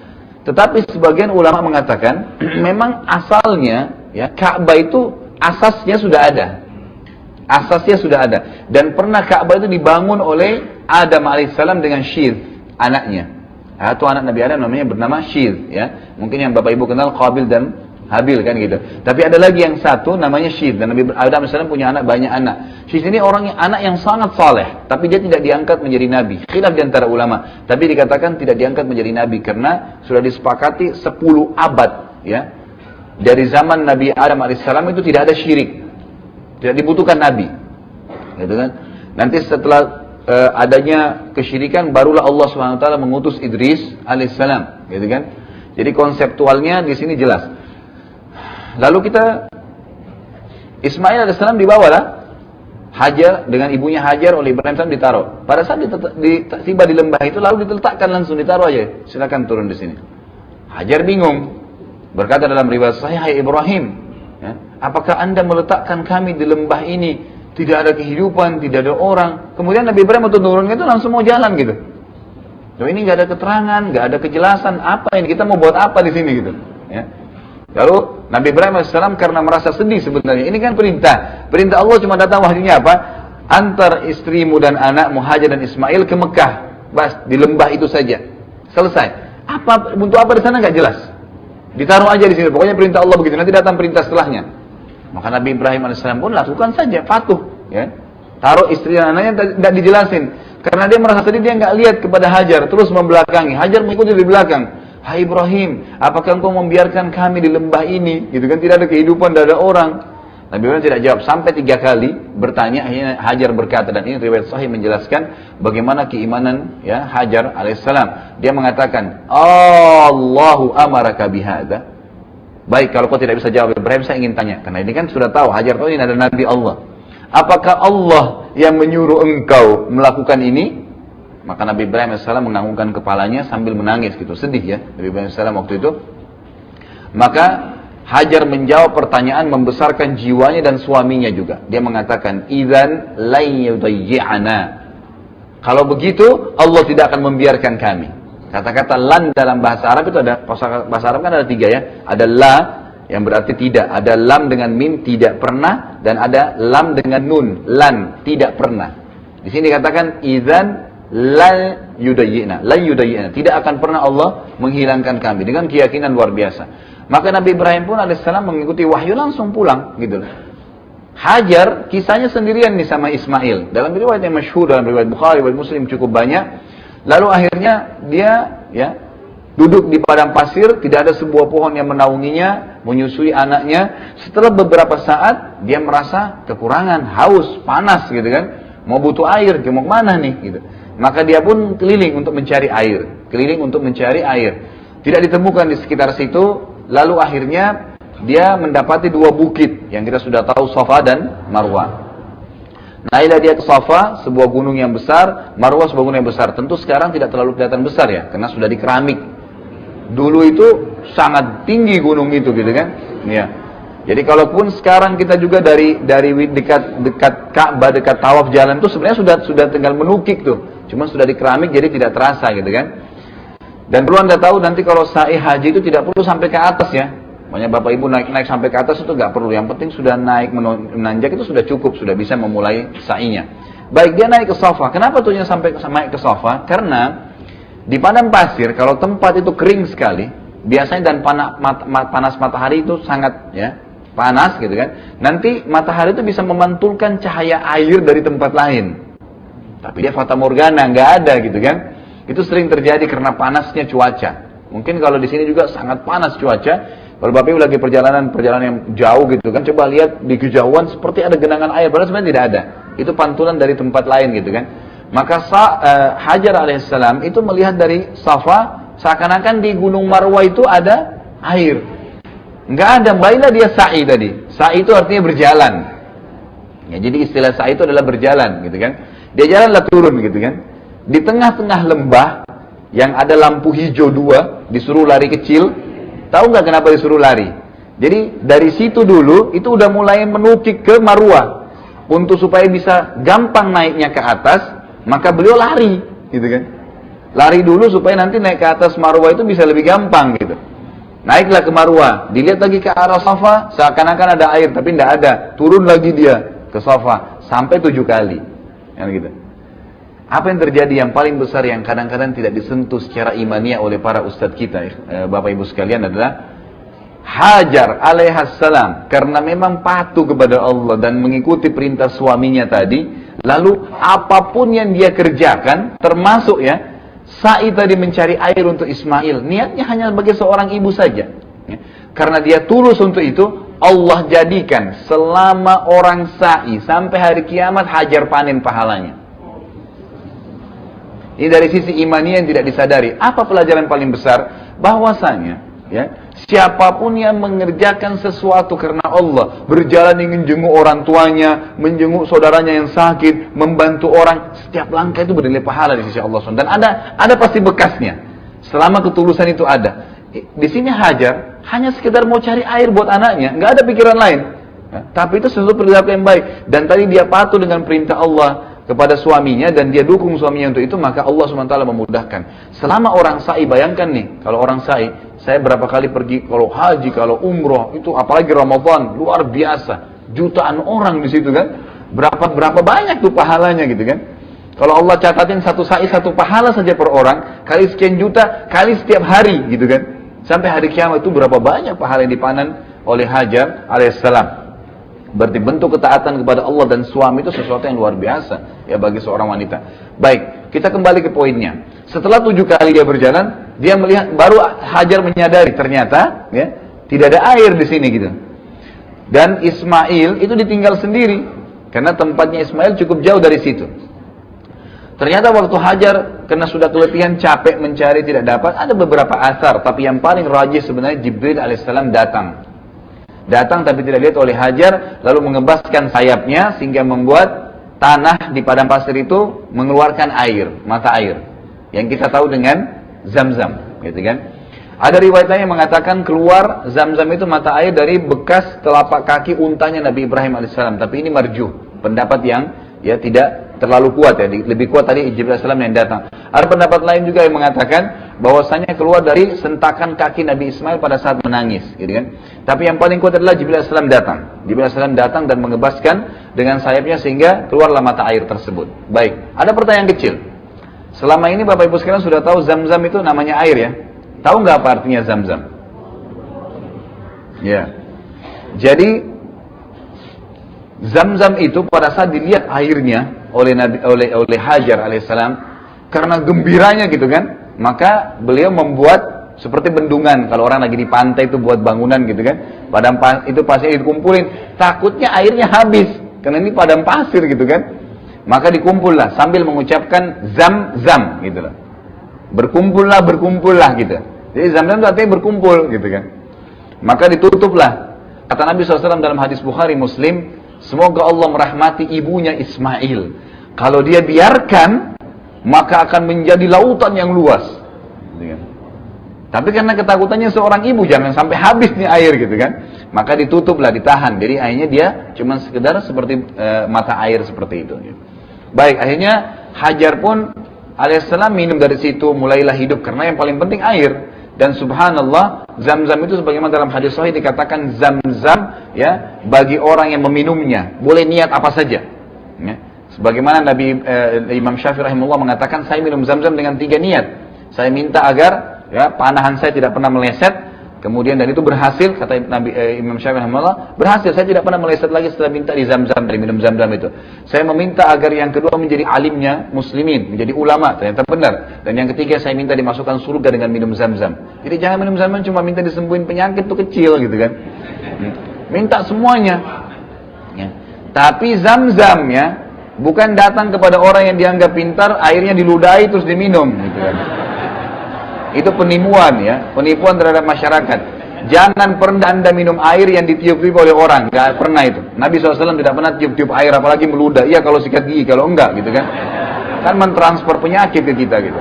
Tetapi sebagian ulama mengatakan memang asalnya, ya, Ka'bah itu asasnya sudah ada. Asasnya sudah ada. Dan pernah Ka'bah itu dibangun oleh Adam alaihissalam dengan Syith, anaknya. Atau anak Nabi Adam namanya bernama Syith, ya. Mungkin yang Bapak Ibu kenal Qabil dan Habil kan gitu. Tapi ada lagi yang satu namanya Syith, dan Nabi Adam alaihissalam punya banyak anak. Syith ini anak yang sangat saleh, tapi dia tidak diangkat menjadi nabi. Khilaf di antara ulama. Tapi dikatakan tidak diangkat menjadi nabi karena sudah disepakati 10 abad, ya. Dari zaman Nabi Adam alaihissalam itu tidak ada syirik. Tidak dibutuhkan nabi. Gitu kan? Nanti setelah adanya kesyirikan, barulah Allah Subhanahu wa taala mengutus Idris alaihissalam, gitu kan? Jadi konseptualnya di sini jelas. Lalu Ismail alaihissalam dibawalah Hajar dengan ibunya Hajar oleh Ibrahim alaihissalam ditaruh. Pada saat tiba di lembah itu lalu diletakkan langsung, ditaruh aja. Silakan turun di sini. Hajar bingung. Berkata dalam riwayat Sahih, "Hai Ibrahim, ya, apakah Anda meletakkan kami di lembah ini? Tidak ada kehidupan, tidak ada orang." Kemudian Nabi Ibrahim waktu turun itu langsung mau jalan gitu. Loh, ini nggak ada keterangan, nggak ada kejelasan, apa ini, kita mau buat apa di sini gitu, ya. Lalu Nabi Ibrahim AS karena merasa sedih sebenarnya, ini kan perintah Allah, cuma datang wahyunya apa? Antar istrimu dan anakmu Hajar dan Ismail ke Mekah, bas di lembah itu saja, selesai. Apa untuk apa di sana nggak jelas, ditaruh aja di sini, pokoknya perintah Allah begitu, nanti datang perintah setelahnya. Maka Nabi Ibrahim AS pun lakukan saja, patuh, ya. Taruh istri dan anaknya, tidak dijelasin. Karena dia merasa sedih, dia nggak lihat kepada Hajar, terus membelakangi. Hajar mengikuti di belakang. "Hai Ibrahim, apakah engkau membiarkan kami di lembah ini? Gitu kan, tidak ada kehidupan, tidak ada orang. Nabi Ibrahim tidak jawab sampai 3 kali bertanya. Akhirnya Hajar berkata, dan ini riwayat sahih menjelaskan bagaimana keimanan ya Hajar alaihissalam. Dia mengatakan, Allahu amaraka bihadza. Baik, kalau kau tidak bisa jawab Ibrahim, saya ingin tanya, karena ini kan sudah tahu, Hajar tahu ini ada Nabi Allah. Apakah Allah yang menyuruh engkau melakukan ini? Maka Nabi Ibrahim AS menganggukkan kepalanya sambil menangis gitu, sedih ya Nabi Ibrahim AS waktu itu. Maka Hajar menjawab pertanyaan membesarkan jiwanya dan suaminya juga. Dia mengatakan, idzan la yudayyi'ana. Kalau begitu Allah tidak akan membiarkan kami. Kata-kata lan dalam bahasa Arab itu ada, bahasa Arab kan ada 3 ya. Ada la yang berarti tidak, ada lam dengan mim tidak pernah, dan ada lam dengan nun lan tidak pernah. Di sini dikatakan idzan la yudayyi'na, tidak akan pernah Allah menghilangkan kami, dengan keyakinan luar biasa. Maka Nabi Ibrahim pun alaihissalam mengikuti wahyu langsung pulang gitu. Hajar kisahnya sendirian nih sama Ismail. Dalam riwayat yang masyhur, dalam riwayat Bukhari, riwayat Muslim cukup banyak. Lalu akhirnya dia ya duduk di padang pasir, tidak ada sebuah pohon yang menaunginya, menyusui anaknya. Setelah beberapa saat dia merasa kekurangan, haus, panas gitu kan. Mau butuh air, dia mau kemana nih gitu. Maka dia pun keliling untuk mencari air, Tidak ditemukan di sekitar situ. Lalu akhirnya dia mendapati 2 bukit yang kita sudah tahu, Safa dan Marwah. Naiklah dia ke Safa, sebuah gunung yang besar, Marwah sebuah gunung yang besar. Tentu sekarang tidak terlalu kelihatan besar ya, karena sudah di keramik. Dulu itu sangat tinggi gunung itu gitu kan. Ya. Jadi kalaupun sekarang kita juga dari dekat Ka'bah, dekat tawaf jalan itu sebenarnya sudah tinggal menukik tuh. Cuma sudah di keramik jadi tidak terasa gitu kan. Dan perlu Anda tahu nanti kalau sa'i haji itu tidak perlu sampai ke atas ya. Makanya Bapak Ibu naik sampai ke atas itu nggak perlu. Yang penting sudah naik menanjak itu sudah cukup, sudah bisa memulai sa'inya. Baik, dia naik ke Safa. Kenapa tuhnya sampai naik ke Safa? Karena di padang pasir kalau tempat itu kering sekali, biasanya dan panas matahari itu sangat ya panas gitu kan. Nanti matahari itu bisa memantulkan cahaya air dari tempat lain. Tapi dia fata morgana, nggak ada gitu kan. Itu sering terjadi karena panasnya cuaca. Mungkin kalau di sini juga sangat panas cuaca. Kalau Bapak Ibu lagi perjalanan yang jauh gitu kan, coba lihat di kejauhan seperti ada genangan air, padahal sebenarnya tidak ada. Itu pantulan dari tempat lain gitu kan. Maka Hajar alaihissalam itu melihat dari Safa, seakan-akan di Gunung Marwah itu ada air. Nggak ada, baiklah dia sa'i tadi. Sa'i itu artinya berjalan. Ya, jadi istilah sa'i itu adalah berjalan gitu kan. Dia jalanlah turun gitu kan. Di tengah-tengah lembah yang ada lampu hijau 2, disuruh lari kecil. Tahu nggak kenapa disuruh lari? Jadi dari situ dulu itu udah mulai menukik ke Marwah. Untuk supaya bisa gampang naiknya ke atas, maka beliau lari, gitu kan? Lari dulu supaya nanti naik ke atas Marwah itu bisa lebih gampang gitu. Naiklah ke Marwah, dilihat lagi ke arah Safa, seakan-akan ada air tapi tidak ada. Turun lagi dia ke Safa sampai 7 kali. Yang gitu. Apa yang terjadi yang paling besar yang kadang-kadang tidak disentuh secara imaniah oleh para ustadz kita, Bapak Ibu sekalian, adalah Hajar alaihissalam karena memang patuh kepada Allah dan mengikuti perintah suaminya tadi, lalu apapun yang dia kerjakan, termasuk ya sa'i tadi mencari air untuk Ismail, niatnya hanya sebagai seorang ibu saja. Karena dia tulus untuk itu, Allah jadikan selama orang sa'i sampai hari kiamat Hajar panen pahalanya. Ini dari sisi imani yang tidak disadari. Apa pelajaran paling besar? Bahwasanya ya, siapapun yang mengerjakan sesuatu karena Allah, berjalan ingin jenguk orang tuanya, menjenguk saudaranya yang sakit, membantu orang, setiap langkah itu bernilai pahala di sisi Allah SWT. Dan ada pasti bekasnya. Selama ketulusan itu ada. Di sini Hajar hanya sekedar mau cari air buat anaknya, nggak ada pikiran lain. Ya, tapi itu sesuatu perilaku yang baik. Dan tadi dia patuh dengan perintah Allah kepada suaminya dan dia dukung suaminya untuk itu, maka Allah SWT memudahkan. Selama orang sa'i, bayangkan nih, kalau orang sa'i, saya berapa kali pergi, kalau haji, kalau umroh, itu apalagi Ramadan, luar biasa. Jutaan orang di situ kan. Berapa banyak tuh pahalanya gitu kan. Kalau Allah catatin satu sa'i, satu pahala saja per orang, kali sekian juta, kali setiap hari gitu kan. Sampai hari kiamat itu berapa banyak pahala yang dipanen oleh Hajar alaihissalam. Berarti bentuk ketaatan kepada Allah dan suami itu sesuatu yang luar biasa ya bagi seorang wanita. Baik, kita kembali ke poinnya. Setelah 7 kali dia berjalan, dia melihat, baru Hajar menyadari ternyata ya tidak ada air di sini gitu. Dan Ismail itu ditinggal sendiri, karena tempatnya Ismail cukup jauh dari situ. Ternyata waktu Hajar, karena sudah keletihan, capek mencari, tidak dapat, ada beberapa asar, tapi yang paling rajih sebenarnya Jibril alaihissalam datang. Datang tapi tidak lihat oleh Hajar, lalu mengebaskan sayapnya sehingga membuat tanah di padang pasir itu mengeluarkan air, mata air, yang kita tahu dengan Zam-Zam, gitu kan? Ada riwayat lain yang mengatakan keluar Zam-Zam itu mata air dari bekas telapak kaki untanya Nabi Ibrahim alaihissalam, tapi ini marjuh, pendapat yang ya tidak terlalu kuat ya, lebih kuat tadi Jibril alaihissalam yang datang. Ada pendapat lain juga yang mengatakan bahwasanya keluar dari sentakan kaki Nabi Ismail pada saat menangis, gitu kan? Tapi yang paling kuat adalah Jibril alaihissalam datang. Jibril alaihissalam datang dan mengebaskan dengan sayapnya sehingga keluarlah mata air tersebut. Baik, ada pertanyaan kecil. Selama ini Bapak Ibu sekalian sudah tahu Zam-Zam itu namanya air ya? Tahu nggak apa artinya Zam-Zam? Ya. Jadi Zam-Zam itu pada saat dilihat airnya oleh Hajar alaihissalam, karena gembiranya gitu kan, maka beliau membuat seperti bendungan. Kalau orang lagi di pantai itu buat bangunan gitu kan, padang itu pasir dikumpulin, takutnya airnya habis karena ini padang pasir gitu kan, maka dikumpullah sambil mengucapkan Zam-Zam gitu loh, berkumpullah gitu. Jadi Zam-Zam itu artinya berkumpul gitu kan. Maka ditutuplah. Kata Nabi SAW dalam hadis Bukhari Muslim, semoga Allah merahmati ibunya Ismail. Kalau dia biarkan, maka akan menjadi lautan yang luas. Gitu kan. Tapi karena ketakutannya seorang ibu, jangan sampai habis nih air gitu kan. Maka ditutuplah, ditahan. Jadi akhirnya dia cuma sekedar seperti mata air seperti itu. Gitu. Baik, akhirnya Hajar pun alaihissalam minum dari situ, mulailah hidup. Karena yang paling penting air. Dan subhanallah, Zam-Zam itu sebagaimana dalam hadis sahih dikatakan Zam-Zam ya bagi orang yang meminumnya, boleh niat apa saja. Ya. Sebagaimana Imam Syafi'i rahimahullah mengatakan, saya minum Zam-Zam dengan 3 niat. Saya minta agar ya panahan saya tidak pernah meleset, kemudian dan itu berhasil, kata Imam Syafi'i rahimahullah, berhasil, saya tidak pernah meleset lagi setelah minta di Zam-Zam, dari minum Zam-Zam itu. Saya meminta agar yang kedua menjadi alimnya muslimin, menjadi ulama, ternyata benar. Dan yang ketiga saya minta dimasukkan surga dengan minum Zam-Zam. Jadi jangan minum Zam-Zam cuma minta disembuhin penyakit itu kecil gitu kan. Minta semuanya. Ya. Tapi Zam-Zam ya bukan datang kepada orang yang dianggap pintar, airnya diludahi terus diminum gitu kan. Itu penipuan ya, penipuan terhadap masyarakat. Jangan pernah Anda minum air yang ditiup-tiup oleh orang, nggak pernah itu. Nabi SAW tidak pernah tiup-tiup air, apalagi meludah. Iya kalau sikat gigi, kalau enggak gitu kan. Kan mentransfer penyakit ke kita gitu.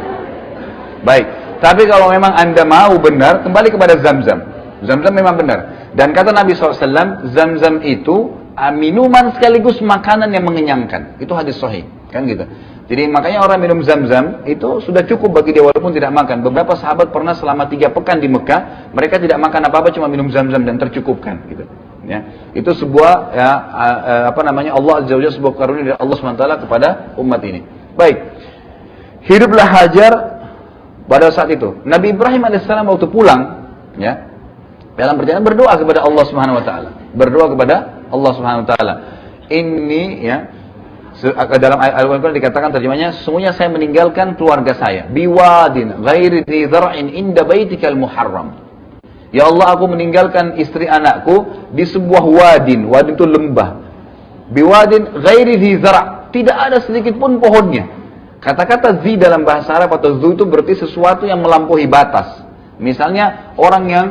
Baik, tapi kalau memang Anda mau benar, kembali kepada Zam-Zam. Zam-Zam memang benar. Dan kata Nabi SAW, Zam-Zam itu minuman sekaligus makanan yang mengenyangkan. Itu hadis sahih, kan gitu. Jadi makanya orang minum Zam-Zam itu sudah cukup bagi dia walaupun tidak makan. Beberapa sahabat pernah selama 3 pekan di Mekah, mereka tidak makan apa-apa, cuma minum Zam-Zam dan tercukupkan gitu. Ya. Itu sebuah ya, Allah Azza wa Jalla, sebuah karunia dari Allah SWT kepada umat ini. Baik. Hiduplah Hajar pada saat itu. Nabi Ibrahim alaihissalam waktu pulang ya, dalam perjalanan berdoa kepada Allah Subhanahu wa taala. Berdoa kepada Allah Subhanahu wa taala. Ini ya, dalam Al-Quran dikatakan terjemahnya, sesungguhnya saya meninggalkan keluarga saya biwadin ghairi dzi zar'in inda baitikal muharram. Ya Allah, aku meninggalkan istri anakku di sebuah wadin itu lembah. Biwadin ghairi dzi zar', tidak ada sedikit pun pohonnya. Kata-kata zi dalam bahasa Arab atau zu itu berarti sesuatu yang melampaui batas. Misalnya orang yang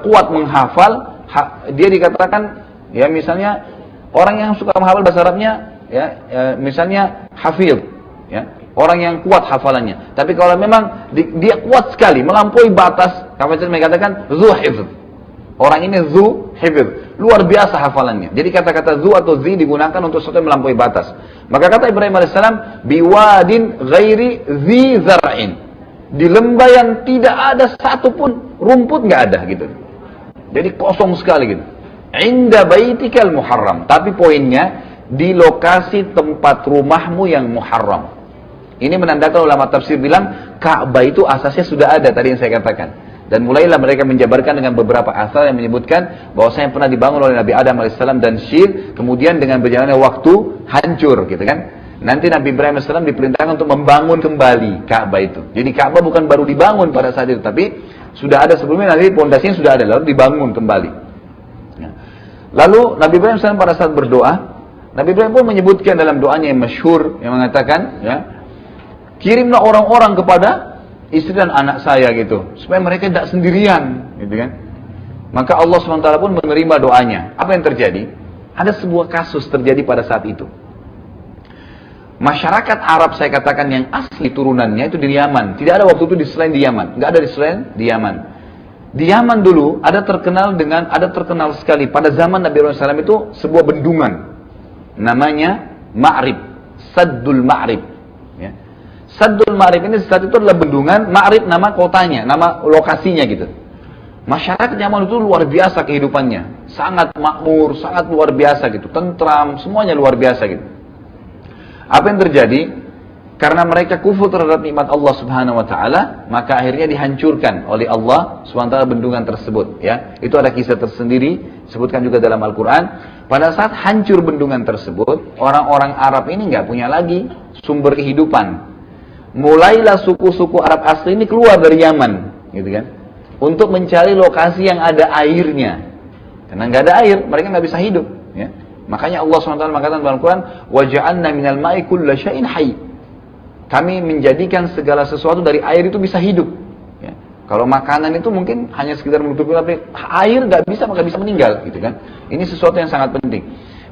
kuat menghafal, dia dikatakan ya, misalnya orang yang suka menghafal bahasa Arabnya ya, misalnya hafidh ya, orang yang kuat hafalannya. Tapi kalau memang dia kuat sekali melampaui batas, kapasitas mereka katakan zu hifdz. Orang ini zu hifdz, luar biasa hafalannya. Jadi kata-kata zu atau zi digunakan untuk sesuatu yang melampaui batas. Maka kata Ibrahim alaihissalam, biwadin ghairi zi zar'in, di lembah yang tidak ada satupun rumput, nggak ada gitu. Jadi kosong sekali gitu. Inda baitikal muharram, tapi poinnya di lokasi tempat rumahmu yang muharram. Ini menandakan ulama tafsir bilang Ka'bah itu asasnya sudah ada, tadi yang saya katakan. Dan mulailah mereka menjabarkan dengan beberapa asal yang menyebutkan bahwasanya pernah dibangun oleh Nabi Adam alaihissalam dan Syir, kemudian dengan berjalannya waktu hancur gitu kan. Nanti Nabi Ibrahim alaihissalam diperintahkan untuk membangun kembali Ka'bah itu. Jadi Ka'bah bukan baru dibangun pada saat itu, tapi sudah ada sebelumnya, nanti pondasinya sudah ada lalu dibangun kembali. Lalu Nabi Ibrahim SAW pada saat berdoa, Nabi Ibrahim pun menyebutkan dalam doanya yang masyhur yang mengatakan, ya, kirimlah orang-orang kepada istri dan anak saya gitu, supaya mereka tidak sendirian, gitu kan. Maka Allah SWT pun menerima doanya. Apa yang terjadi? Ada sebuah kasus terjadi pada saat itu. Masyarakat Arab saya katakan yang asli turunannya itu di Yaman. Tidak ada waktu itu di selain di Yaman. Nggak ada di selain di Yaman. Di Yaman dulu ada terkenal sekali pada zaman Nabi Ibrahim SAW itu sebuah bendungan. Namanya Ma'rib. Saddul Ma'rib. Ya. Saddul Ma'rib ini saat itu adalah bendungan. Ma'rib nama kotanya, nama lokasinya gitu. Masyarakat Yaman itu luar biasa kehidupannya. Sangat makmur, sangat luar biasa gitu. Tentram, semuanya luar biasa gitu. Apa yang terjadi? Karena mereka kufur terhadap nikmat Allah Subhanahu wa taala, maka akhirnya dihancurkan oleh Allah Subhanahu wa taala bendungan tersebut, ya. Itu ada kisah tersendiri, disebutkan juga dalam Al-Qur'an. Pada saat hancur bendungan tersebut, orang-orang Arab ini nggak punya lagi sumber kehidupan. Mulailah suku-suku Arab asli ini keluar dari Yaman, gitu kan, untuk mencari lokasi yang ada airnya. Karena nggak ada air, mereka nggak bisa hidup, ya. Makanya Allah SWT mengatakan dalam Al-Quran, وَجَعَلْنَا مِنَ الْمَاءِ كُلَّ شَيْءٍ حَيٍّ. Kami menjadikan segala sesuatu dari air itu bisa hidup. Ya. Kalau makanan itu mungkin hanya sekedar menutupi, tapi air nggak bisa, maka bisa meninggal, gitu kan. Ini sesuatu yang sangat penting.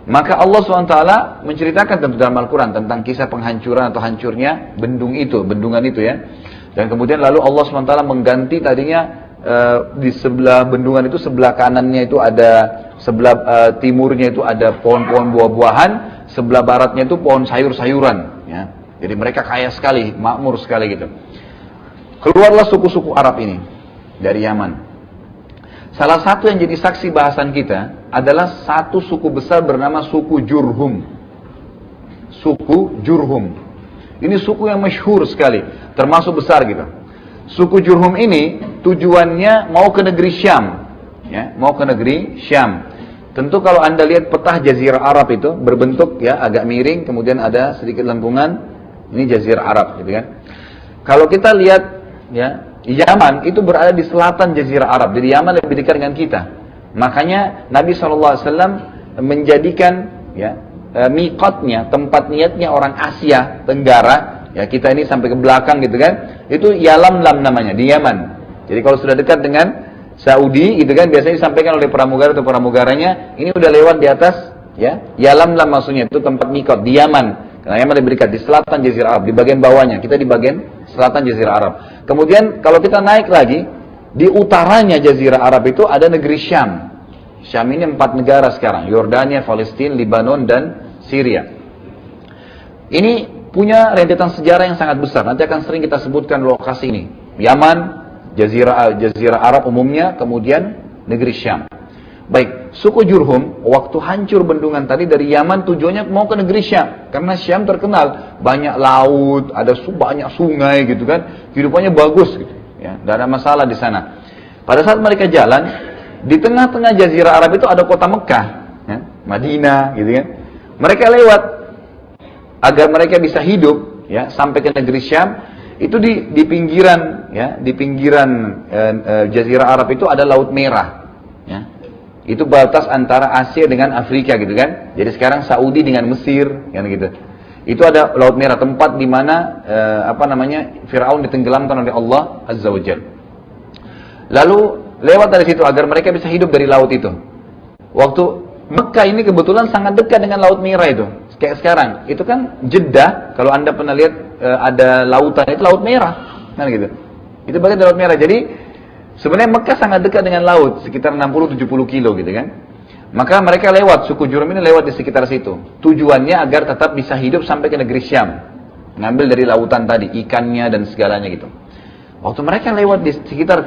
Maka Allah SWT menceritakan tentu dalam Al-Quran tentang kisah penghancuran atau hancurnya bendungan itu, ya. Dan kemudian lalu Allah SWT mengganti tadinya di sebelah bendungan itu, sebelah kanannya itu ada, sebelah timurnya itu ada pohon-pohon buah-buahan, sebelah baratnya itu pohon sayur-sayuran, ya. Jadi mereka kaya sekali, makmur sekali gitu. Keluarlah suku-suku Arab ini dari Yaman. Salah satu yang jadi saksi bahasan kita adalah satu suku besar bernama suku Jurhum. Suku Jurhum. Ini suku yang masyhur sekali, termasuk besar gitu. Suku Jurhum ini tujuannya mau ke negeri Syam, ya, mau ke negeri Syam. Tentu kalau Anda lihat peta Jazirah Arab itu berbentuk, ya, agak miring, kemudian ada sedikit lengkungan, ini Jazirah Arab, gitu kan. Kalau kita lihat, ya, Yaman itu berada di selatan Jazirah Arab, jadi Yaman lebih dekat dengan kita. Makanya Nabi SAW menjadikan, ya, miqatnya, tempat niatnya orang Asia Tenggara, ya, kita ini sampai ke belakang gitu kan, itu Yalamlam namanya, di Yaman. Jadi kalau sudah dekat dengan Saudi gitu kan, biasanya disampaikan oleh pramugara atau pramugaranya, ini udah lewat di atas, ya, Yalamlam maksudnya, itu tempat miqat di Yaman. Karena Yaman lebih dekat, di selatan Jazirah Arab, di bagian bawahnya, kita di bagian selatan Jazirah Arab. Kemudian kalau kita naik lagi, di utaranya Jazirah Arab itu ada negeri Syam. Syam ini 4 negara sekarang, Yordania, Palestina, Lebanon, dan Syria. Ini punya rentetan sejarah yang sangat besar, nanti akan sering kita sebutkan lokasi ini. Yaman, Jazirah Arab umumnya, kemudian negeri Syam. Baik, suku Jurhum waktu hancur bendungan tadi dari Yaman tujuannya mau ke negeri Syam, karena Syam terkenal banyak laut, ada banyak sungai gitu kan, kehidupannya bagus gitu, ya, tidak ada masalah di sana. Pada saat mereka jalan di tengah-tengah Jazirah Arab itu ada kota Mekah, ya, Madinah gitu kan. Mereka lewat agar mereka bisa hidup, ya, sampai ke negeri Syam. Itu di pinggiran, ya, di pinggiran Jazirah Arab itu ada Laut Merah, ya. Itu batas antara Asia dengan Afrika gitu kan. Jadi sekarang Saudi dengan Mesir, kan gitu. Itu ada Laut Merah, tempat di mana Firaun ditenggelamkan oleh Allah Azza wa Jalla. Lalu lewat dari situ agar mereka bisa hidup dari laut itu. Waktu Mekah ini kebetulan sangat dekat dengan Laut Merah itu. Kayak sekarang, itu kan Jeddah, kalau Anda pernah lihat ada lautan, itu Laut Merah, kan gitu. Itu bagian dari Laut Merah. Jadi sebenarnya Mekah sangat dekat dengan laut, sekitar 60-70 kilo gitu kan. Maka mereka lewat, suku Jurhum ini lewat di sekitar situ. Tujuannya agar tetap bisa hidup sampai ke negeri Syam. Ngambil dari lautan tadi, ikannya dan segalanya gitu. Waktu mereka lewat di sekitar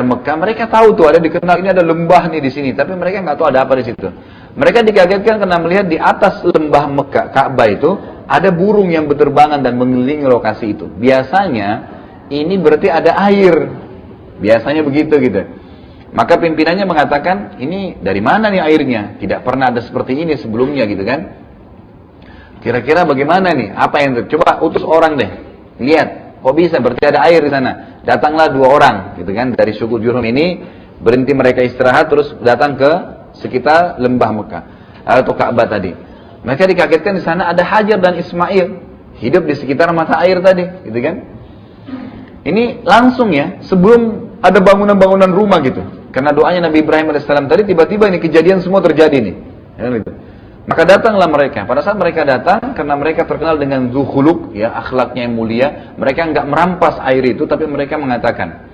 Mekah, mereka tahu tuh ada dikenal ini ada lembah nih di sini, tapi mereka nggak tahu ada apa di situ. Mereka dikagetkan karena melihat di atas lembah Mekah, Ka'bah itu ada burung yang berterbangan dan mengelilingi lokasi itu. Biasanya ini berarti ada air. Biasanya begitu gitu. Maka pimpinannya mengatakan, ini dari mana nih airnya? Tidak pernah ada seperti ini sebelumnya gitu kan. Kira-kira bagaimana nih? Apa yang coba utus orang deh. Lihat, kok bisa? Berarti ada air di sana. Datanglah 2 orang gitu kan dari suku Jurhum ini, berhenti mereka istirahat terus datang ke sekitar lembah Mekah atau Ka'bah tadi. Mereka dikagetkan di sana ada Hajar dan Ismail hidup di sekitar mata air tadi, gitu kan? Ini langsung ya, sebelum ada bangunan-bangunan rumah gitu. Karena doanya Nabi Ibrahim alaihissalam tadi, tiba-tiba ini kejadian semua terjadi nih. Ya, gitu. Maka datanglah mereka. Pada saat mereka datang, karena mereka terkenal dengan zuhuluk, ya, akhlaknya yang mulia, mereka nggak merampas air itu, tapi mereka mengatakan,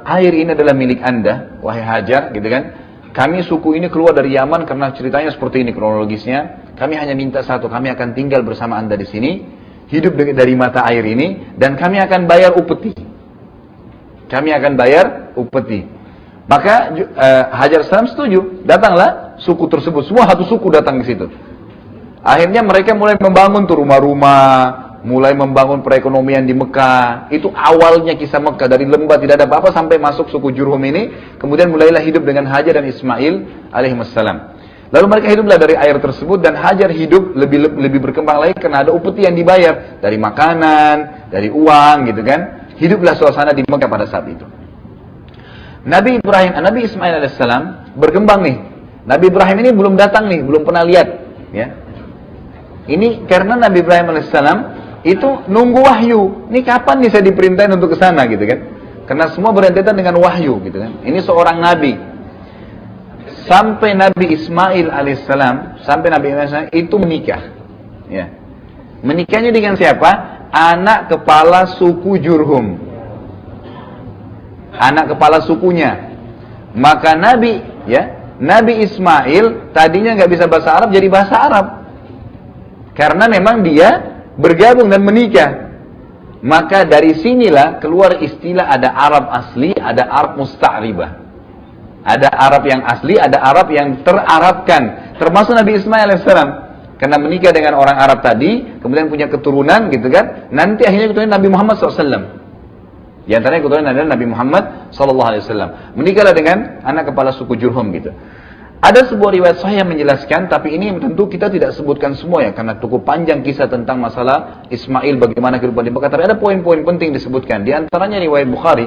air ini adalah milik anda, wahai Hajar, gitu kan? Kami suku ini keluar dari Yaman karena ceritanya seperti ini kronologisnya. Kami hanya minta satu, kami akan tinggal bersama anda di sini, hidup dari mata air ini, dan kami akan bayar upeti. Kami akan bayar upeti. Maka Hajar salam setuju. Datanglah suku tersebut, semua satu suku datang ke situ. Akhirnya mereka mulai membangun tuh rumah-rumah, mulai membangun perekonomian di Mekah. Itu awalnya kisah Mekah, dari lembah tidak ada apa-apa sampai masuk suku Jurhum ini. Kemudian mulailah hidup dengan Hajar dan Ismail alaihissalam. Lalu mereka hiduplah dari air tersebut, dan Hajar hidup lebih berkembang lagi karena ada upeti yang dibayar dari makanan, dari uang, gitu kan. Hiduplah suasana di Mekah pada saat itu. Nabi Ismail alaihissalam berkembang nih. Nabi Ibrahim ini belum datang nih, belum pernah lihat, ya. Ini karena Nabi Ibrahim alaihissalam itu nunggu wahyu. Ini kapan nih saya diperintahin untuk ke sana, gitu kan? Karena semua berhentian dengan wahyu, gitu kan? Ini seorang nabi. Sampai Nabi Ismail alaihissalam, itu menikah. Ya. Menikahnya dengan siapa? Anak kepala suku Jurhum. Anak kepala sukunya. Maka Nabi Ismail tadinya nggak bisa bahasa Arab, jadi bahasa Arab. Karena memang dia bergabung dan menikah. Maka dari sinilah keluar istilah ada Arab asli, ada Arab musta'ribah. Ada Arab yang asli, ada Arab yang terarabkan. Termasuk Nabi Ismail alaihissalam. Karena menikah dengan orang Arab tadi, kemudian punya keturunan, gitu kan. Nanti akhirnya keturunan Nabi Muhammad SAW. Di antaranya keturunan adalah Nabi Muhammad SAW. Menikahlah dengan anak kepala suku Jurhum, gitu. Ada sebuah riwayat sahih yang menjelaskan, tapi ini tentu kita tidak sebutkan semua ya, karena cukup panjang kisah tentang masalah Ismail, bagaimana kehidupan di Mekah. Tapi ada poin-poin penting disebutkan. Di antaranya riwayat Bukhari,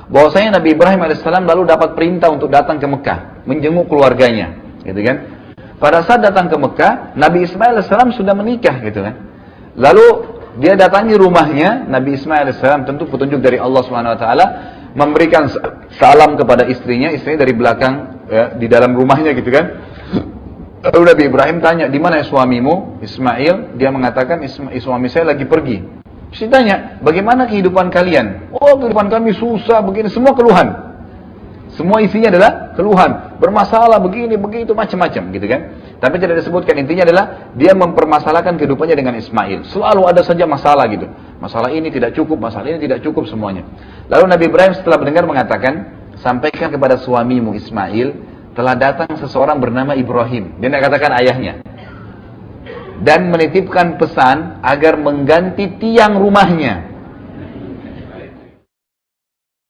bahwasanya Nabi Ibrahim alaihissalam lalu dapat perintah untuk datang ke Mekah, menjenguk keluarganya, gitu kan. Pada saat datang ke Mekah, Nabi Ismail alaihissalam sudah menikah, gitu kan. Lalu dia datangi rumahnya, Nabi Ismail alaihissalam, tentu petunjuk dari Allah Subhanahu Wa Taala, memberikan salam kepada istrinya dari belakang, ya, di dalam rumahnya, gitu kan. Lalu Nabi Ibrahim tanya, di mana suamimu Ismail? Dia mengatakan, suami saya lagi pergi. Saya tanya, bagaimana kehidupan kalian? Oh, kehidupan kami susah, begini, semua keluhan. Semua isinya adalah keluhan, bermasalah, begini, begitu, macam-macam, gitu kan. Tapi tidak disebutkan, intinya adalah dia mempermasalahkan kehidupannya dengan Ismail. Selalu ada saja masalah gitu. Masalah ini tidak cukup, masalah ini tidak cukup semuanya. Lalu Nabi Ibrahim setelah mendengar mengatakan, sampaikan kepada suamimu Ismail, telah datang seseorang bernama Ibrahim. Dia katakan ayahnya. Dan menitipkan pesan agar mengganti tiang rumahnya.